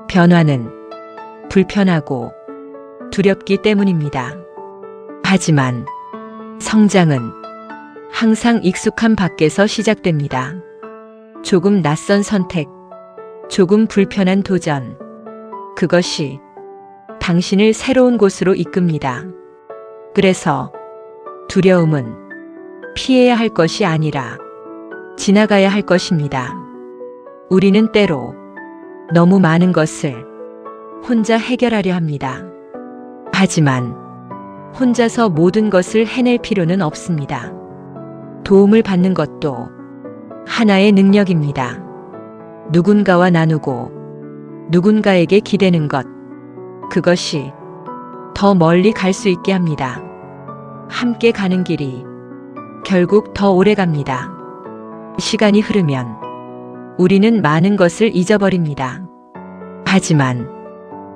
변화는 불편하고 두렵기 때문입니다. 하지만 성장은 항상 익숙한 밖에서 시작됩니다. 조금 낯선 선택, 조금 불편한 도전, 그것이 당신을 새로운 곳으로 이끕니다. 그래서 두려움은 피해야 할 것이 아니라 지나가야 할 것입니다. 우리는 때로 너무 많은 것을 혼자 해결하려 합니다. 하지만 혼자서 모든 것을 해낼 필요는 없습니다. 도움을 받는 것도 하나의 능력입니다. 누군가와 나누고 누군가에게 기대는 것, 그것이 더 멀리 갈 수 있게 합니다. 함께 가는 길이 결국 더 오래 갑니다. 시간이 흐르면 우리는 많은 것을 잊어버립니다. 하지만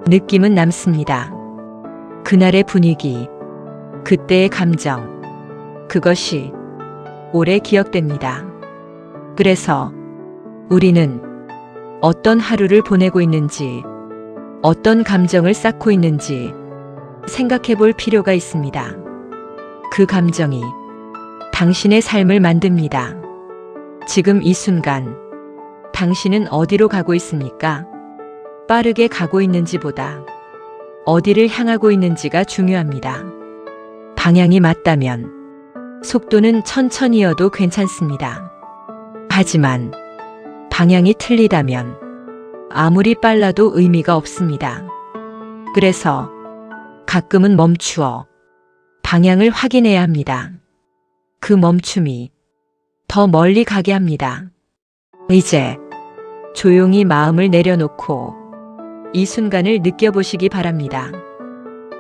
느낌은 남습니다. 그날의 분위기, 그때의 감정, 그것이 오래 기억됩니다. 그래서 우리는 어떤 하루를 보내고 있는지, 어떤 감정을 쌓고 있는지 생각해 볼 필요가 있습니다. 그 감정이 당신의 삶을 만듭니다. 지금 이 순간, 당신은 어디로 가고 있습니까? 빠르게 가고 있는지보다 어디를 향하고 있는지가 중요합니다. 방향이 맞다면 속도는 천천히여도 괜찮습니다. 하지만 방향이 틀리다면 아무리 빨라도 의미가 없습니다. 그래서 가끔은 멈추어 방향을 확인해야 합니다. 그 멈춤이 더 멀리 가게 합니다. 이제 조용히 마음을 내려놓고 이 순간을 느껴보시기 바랍니다.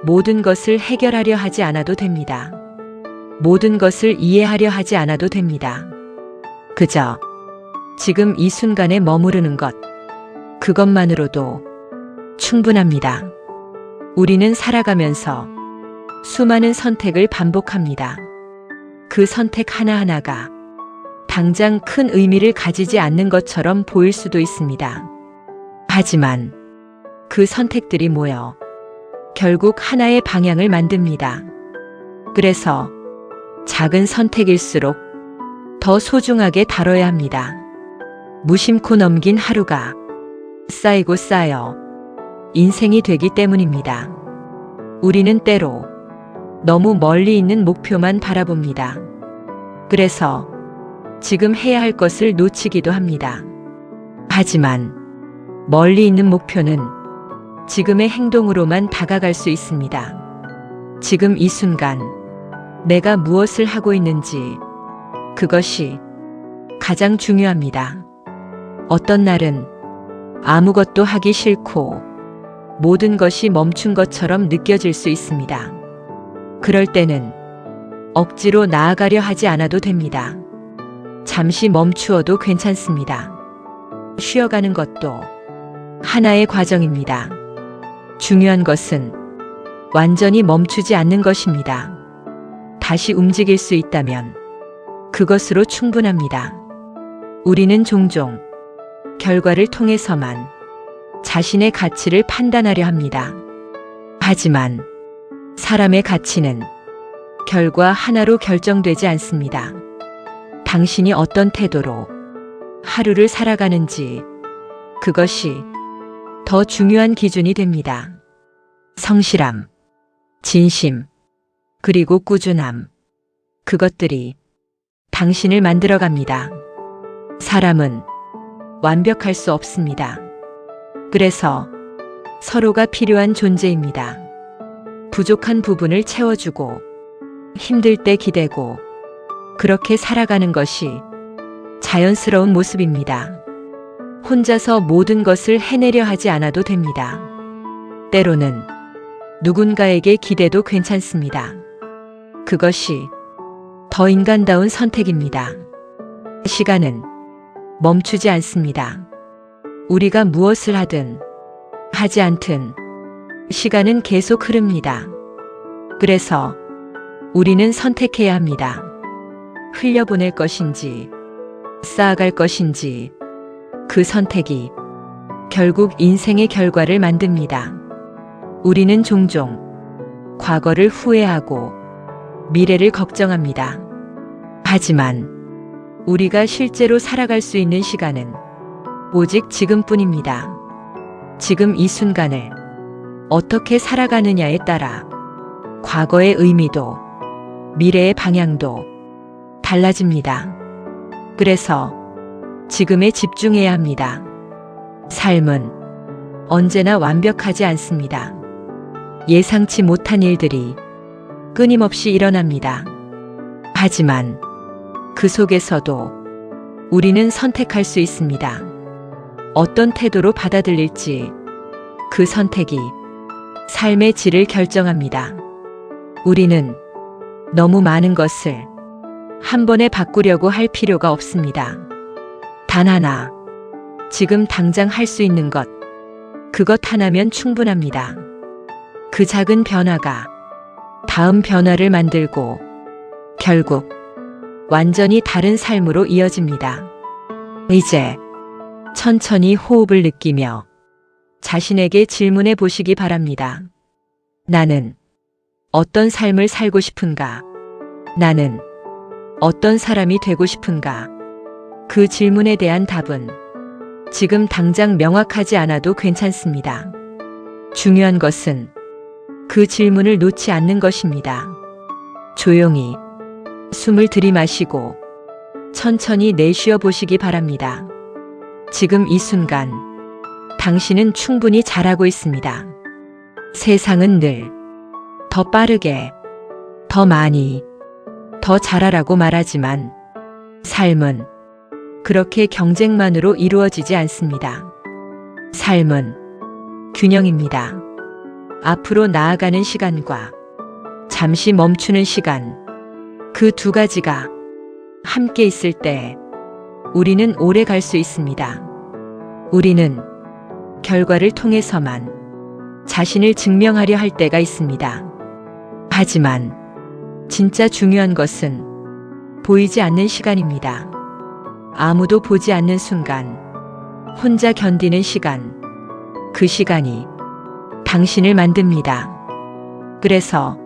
모든 것을 해결하려 하지 않아도 됩니다. 모든 것을 이해하려 하지 않아도 됩니다. 그저 지금 이 순간에 머무르는 것, 그것만으로도 충분합니다. 우리는 살아가면서 수많은 선택을 반복합니다. 그 선택 하나하나가 당장 큰 의미를 가지지 않는 것처럼 보일 수도 있습니다. 하지만 그 선택들이 모여 결국 하나의 방향을 만듭니다. 그래서 작은 선택일수록 더 소중하게 다뤄야 합니다. 무심코 넘긴 하루가 쌓이고 쌓여 인생이 되기 때문입니다. 우리는 때로 너무 멀리 있는 목표만 바라봅니다. 그래서 지금 해야 할 것을 놓치기도 합니다. 하지만 멀리 있는 목표는 지금의 행동으로만 다가갈 수 있습니다. 지금 이 순간 내가 무엇을 하고 있는지, 그것이 가장 중요합니다. 어떤 날은 아무것도 하기 싫고 모든 것이 멈춘 것처럼 느껴질 수 있습니다. 그럴 때는 억지로 나아가려 하지 않아도 됩니다. 잠시 멈추어도 괜찮습니다. 쉬어가는 것도 하나의 과정입니다. 중요한 것은 완전히 멈추지 않는 것입니다. 다시 움직일 수 있다면 그것으로 충분합니다. 우리는 종종 결과를 통해서만 자신의 가치를 판단하려 합니다. 하지만 사람의 가치는 결과 하나로 결정되지 않습니다. 당신이 어떤 태도로 하루를 살아가는지, 그것이 더 중요한 기준이 됩니다. 성실함, 진심, 그리고 꾸준함, 그것들이 당신을 만들어갑니다. 사람은 완벽할 수 없습니다. 그래서 서로가 필요한 존재입니다. 부족한 부분을 채워주고 힘들 때 기대고 그렇게 살아가는 것이 자연스러운 모습입니다. 혼자서 모든 것을 해내려 하지 않아도 됩니다. 때로는 누군가에게 기대도 괜찮습니다. 그것이 더 인간다운 선택입니다. 시간은 멈추지 않습니다. 우리가 무엇을 하든 하지 않든 시간은 계속 흐릅니다. 그래서 우리는 선택해야 합니다. 흘려보낼 것인지 쌓아갈 것인지, 그 선택이 결국 인생의 결과를 만듭니다. 우리는 종종 과거를 후회하고 미래를 걱정합니다. 하지만 우리가 실제로 살아갈 수 있는 시간은 오직 지금뿐입니다. 지금 이 순간을 어떻게 살아가느냐에 따라 과거의 의미도 미래의 방향도 달라집니다. 그래서 지금에 집중해야 합니다. 삶은 언제나 완벽하지 않습니다. 예상치 못한 일들이 끊임없이 일어납니다. 하지만 그 속에서도 우리는 선택할 수 있습니다. 어떤 태도로 받아들일지 그 선택이 삶의 질을 결정합니다. 우리는 너무 많은 것을 한 번에 바꾸려고 할 필요가 없습니다. 단 하나, 지금 당장 할 수 있는 것, 그것 하나면 충분합니다. 그 작은 변화가 다음 변화를 만들고 결국 완전히 다른 삶으로 이어집니다. 이제 천천히 호흡을 느끼며 자신에게 질문해 보시기 바랍니다. 나는 어떤 삶을 살고 싶은가? 나는 어떤 사람이 되고 싶은가? 그 질문에 대한 답은 지금 당장 명확하지 않아도 괜찮습니다. 중요한 것은 그 질문을 놓지 않는 것입니다. 조용히 숨을 들이마시고 천천히 내쉬어 보시기 바랍니다. 지금 이 순간 당신은 충분히 잘하고 있습니다. 세상은 늘 더 빠르게, 더 많이, 더 잘하라고 말하지만 삶은 그렇게 경쟁만으로 이루어지지 않습니다. 삶은 균형입니다. 앞으로 나아가는 시간과 잠시 멈추는 시간, 그 두 가지가 함께 있을 때 우리는 오래 갈 수 있습니다. 우리는 결과를 통해서만 자신을 증명하려 할 때가 있습니다. 하지만 진짜 중요한 것은 보이지 않는 시간입니다. 아무도 보지 않는 순간, 혼자 견디는 시간, 그 시간이 당신을 만듭니다. 그래서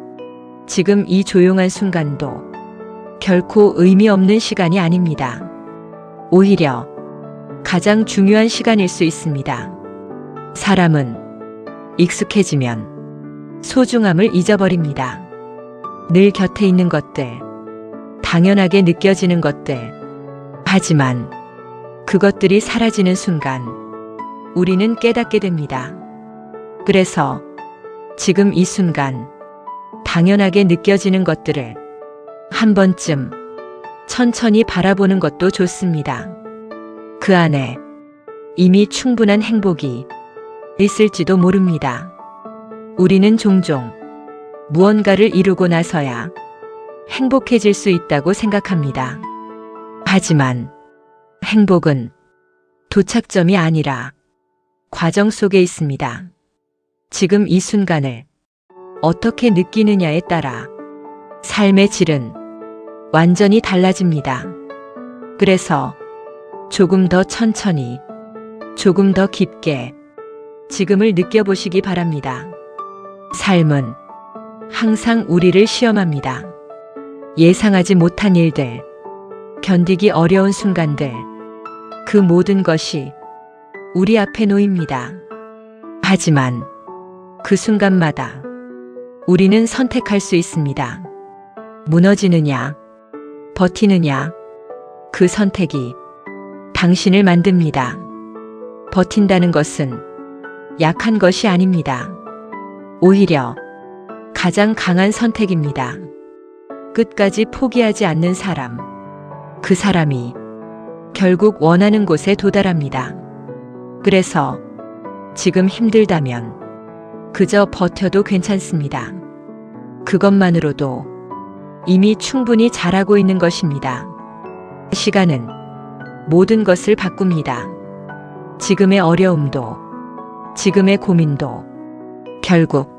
지금 이 조용한 순간도 결코 의미 없는 시간이 아닙니다. 오히려 가장 중요한 시간일 수 있습니다. 사람은 익숙해지면 소중함을 잊어버립니다. 늘 곁에 있는 것들, 당연하게 느껴지는 것들. 하지만 그것들이 사라지는 순간 우리는 깨닫게 됩니다. 그래서 지금 이 순간 당연하게 느껴지는 것들을 한 번쯤 천천히 바라보는 것도 좋습니다. 그 안에 이미 충분한 행복이 있을지도 모릅니다. 우리는 종종 무언가를 이루고 나서야 행복해질 수 있다고 생각합니다. 하지만 행복은 도착점이 아니라 과정 속에 있습니다. 지금 이 순간을 어떻게 느끼느냐에 따라 삶의 질은 완전히 달라집니다. 그래서 조금 더 천천히, 조금 더 깊게 지금을 느껴보시기 바랍니다. 삶은 항상 우리를 시험합니다. 예상하지 못한 일들, 견디기 어려운 순간들, 그 모든 것이 우리 앞에 놓입니다. 하지만 그 순간마다 우리는 선택할 수 있습니다. 무너지느냐, 버티느냐, 그 선택이 당신을 만듭니다. 버틴다는 것은 약한 것이 아닙니다. 오히려 가장 강한 선택입니다. 끝까지 포기하지 않는 사람, 그 사람이 결국 원하는 곳에 도달합니다. 그래서 지금 힘들다면 그저 버텨도 괜찮습니다. 그것만으로도 이미 충분히 잘하고 있는 것입니다. 시간은 모든 것을 바꿉니다. 지금의 어려움도, 지금의 고민도 결국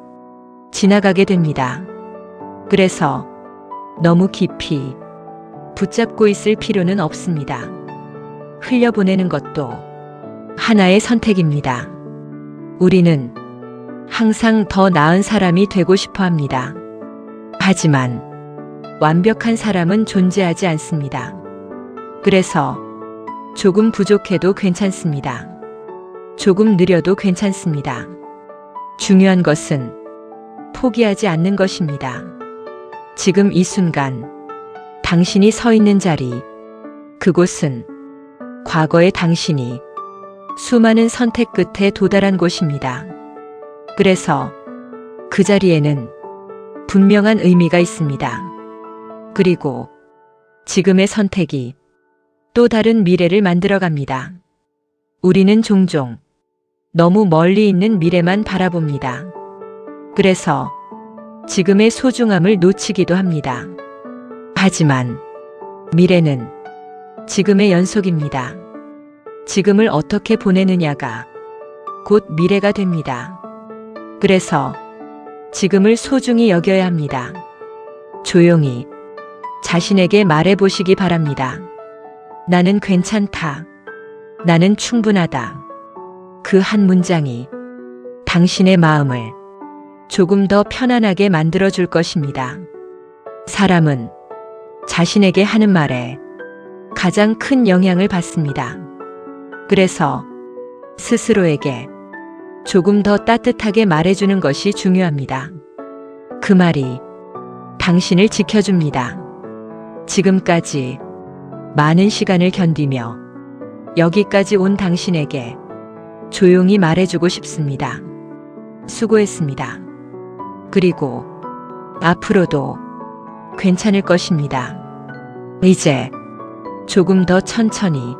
지나가게 됩니다. 그래서 너무 깊이 붙잡고 있을 필요는 없습니다. 흘려보내는 것도 하나의 선택입니다. 우리는 항상 더 나은 사람이 되고 싶어 합니다. 하지만 완벽한 사람은 존재하지 않습니다. 그래서 조금 부족해도 괜찮습니다. 조금 느려도 괜찮습니다. 중요한 것은 포기하지 않는 것입니다. 지금 이 순간 당신이 서 있는 자리, 그곳은 과거의 당신이 수많은 선택 끝에 도달한 곳입니다. 그래서 그 자리에는 분명한 의미가 있습니다. 그리고 지금의 선택이 또 다른 미래를 만들어갑니다. 우리는 종종 너무 멀리 있는 미래만 바라봅니다. 그래서 지금의 소중함을 놓치기도 합니다. 하지만 미래는 지금의 연속입니다. 지금을 어떻게 보내느냐가 곧 미래가 됩니다. 그래서 지금을 소중히 여겨야 합니다. 조용히 자신에게 말해보시기 바랍니다. 나는 괜찮다. 나는 충분하다. 그 한 문장이 당신의 마음을 조금 더 편안하게 만들어줄 것입니다. 사람은 자신에게 하는 말에 가장 큰 영향을 받습니다. 그래서 스스로에게 조금 더 따뜻하게 말해주는 것이 중요합니다. 그 말이 당신을 지켜줍니다. 지금까지 많은 시간을 견디며 여기까지 온 당신에게 조용히 말해주고 싶습니다. 수고했습니다. 그리고 앞으로도 괜찮을 것입니다. 이제 조금 더 천천히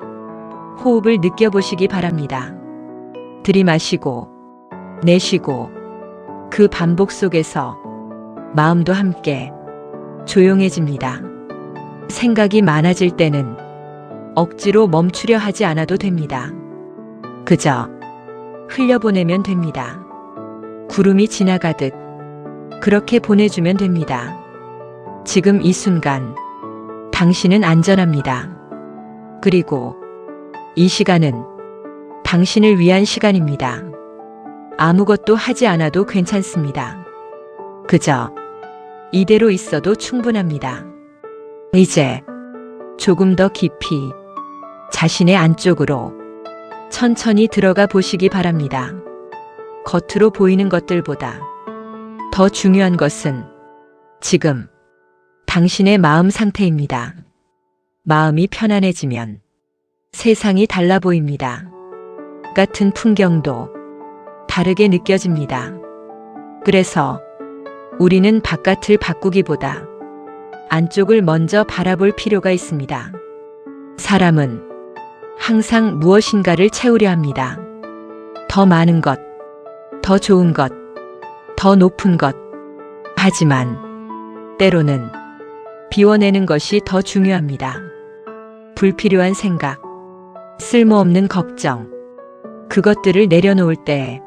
호흡을 느껴보시기 바랍니다. 들이마시고 내쉬고 그 반복 속에서 마음도 함께 조용해집니다. 생각이 많아질 때는 억지로 멈추려 하지 않아도 됩니다. 그저 흘려보내면 됩니다. 구름이 지나가듯 그렇게 보내주면 됩니다. 지금 이 순간 당신은 안전합니다. 그리고 이 시간은 당신을 위한 시간입니다. 아무것도 하지 않아도 괜찮습니다. 그저 이대로 있어도 충분합니다. 이제 조금 더 깊이 자신의 안쪽으로 천천히 들어가 보시기 바랍니다. 겉으로 보이는 것들보다 더 중요한 것은 지금 당신의 마음 상태입니다. 마음이 편안해지면 세상이 달라 보입니다. 같은 풍경도 다르게 느껴집니다. 그래서 우리는 바깥을 바꾸기보다 안쪽을 먼저 바라볼 필요가 있습니다. 사람은 항상 무엇인가를 채우려 합니다. 더 많은 것, 더 좋은 것, 더 높은 것. 하지만 때로는 비워내는 것이 더 중요합니다. 불필요한 생각, 쓸모없는 걱정, 그것들을 내려놓을 때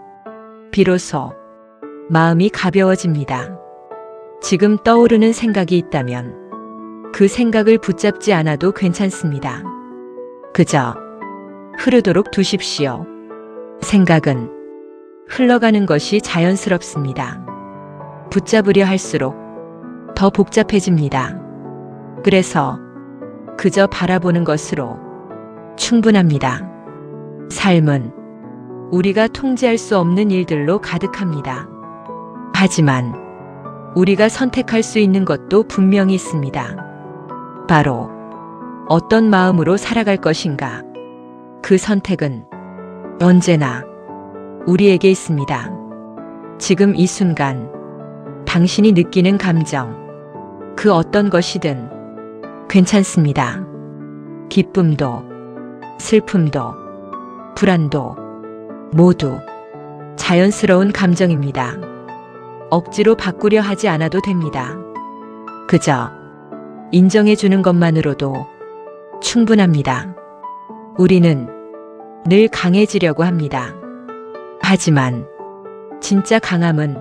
비로소 마음이 가벼워집니다. 지금 떠오르는 생각이 있다면 그 생각을 붙잡지 않아도 괜찮습니다. 그저 흐르도록 두십시오. 생각은 흘러가는 것이 자연스럽습니다. 붙잡으려 할수록 더 복잡해집니다. 그래서 그저 바라보는 것으로 충분합니다. 삶은 우리가 통제할 수 없는 일들로 가득합니다. 하지만 우리가 선택할 수 있는 것도 분명히 있습니다. 바로 어떤 마음으로 살아갈 것인가. 그 선택은 언제나 우리에게 있습니다. 지금 이 순간 당신이 느끼는 감정, 그 어떤 것이든 괜찮습니다. 기쁨도, 슬픔도, 불안도 모두 자연스러운 감정입니다. 억지로 바꾸려 하지 않아도 됩니다. 그저 인정해주는 것만으로도 충분합니다. 우리는 늘 강해지려고 합니다. 하지만 진짜 강함은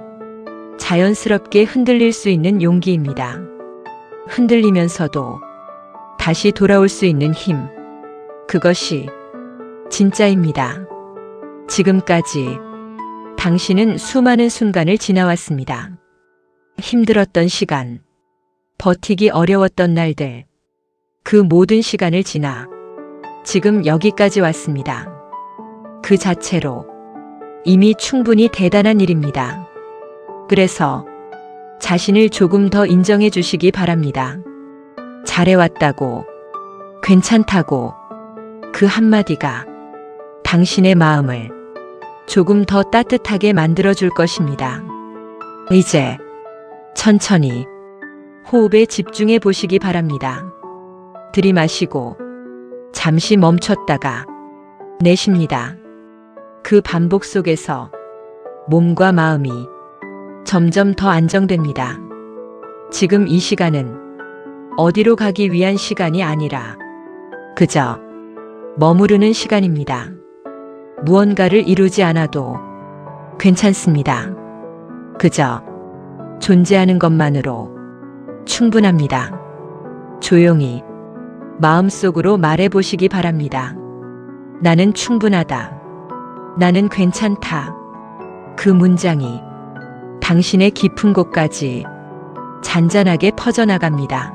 자연스럽게 흔들릴 수 있는 용기입니다. 흔들리면서도 다시 돌아올 수 있는 힘, 그것이 진짜입니다. 지금까지 당신은 수많은 순간을 지나왔습니다. 힘들었던 시간, 버티기 어려웠던 날들, 그 모든 시간을 지나 지금 여기까지 왔습니다. 그 자체로 이미 충분히 대단한 일입니다. 그래서 자신을 조금 더 인정해 주시기 바랍니다. 잘해왔다고, 괜찮다고, 그 한마디가 당신의 마음을 조금 더 따뜻하게 만들어줄 것입니다. 이제 천천히 호흡에 집중해 보시기 바랍니다. 들이마시고 잠시 멈췄다가 내쉽니다. 그 반복 속에서 몸과 마음이 점점 더 안정됩니다. 지금 이 시간은 어디로 가기 위한 시간이 아니라 그저 머무르는 시간입니다. 무언가를 이루지 않아도 괜찮습니다. 그저 존재하는 것만으로 충분합니다. 조용히 마음속으로 말해 보시기 바랍니다. 나는 충분하다. 나는 괜찮다. 그 문장이 당신의 깊은 곳까지 잔잔하게 퍼져나갑니다.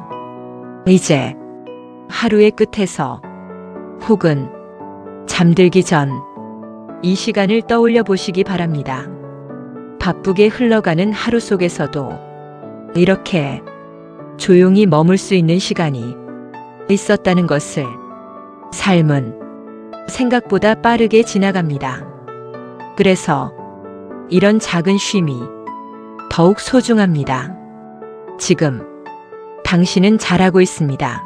이제 하루의 끝에서 혹은 잠들기 전 이 시간을 떠올려 보시기 바랍니다. 바쁘게 흘러가는 하루 속에서도 이렇게 조용히 머물 수 있는 시간이 있었다는 것을. 삶은 생각보다 빠르게 지나갑니다. 그래서 이런 작은 쉼이 더욱 소중합니다. 지금 당신은 잘하고 있습니다.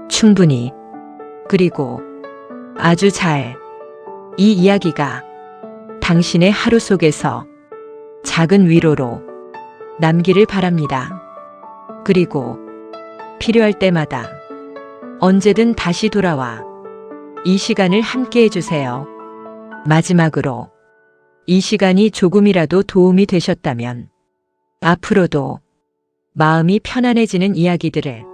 충분히. 그리고 아주 잘. 이 이야기가 당신의 하루 속에서 작은 위로로 남기를 바랍니다. 그리고 필요할 때마다 언제든 다시 돌아와 이 시간을 함께 해주세요. 마지막으로 이 시간이 조금이라도 도움이 되셨다면 앞으로도 마음이 편안해지는 이야기들을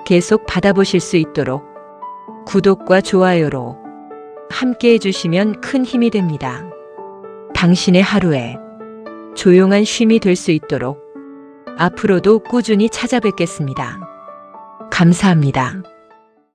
계속 받아보실 수 있도록 구독과 좋아요로 함께 해주시면 큰 힘이 됩니다. 당신의 하루에 조용한 쉼이 될 수 있도록 앞으로도 꾸준히 찾아뵙겠습니다. 감사합니다.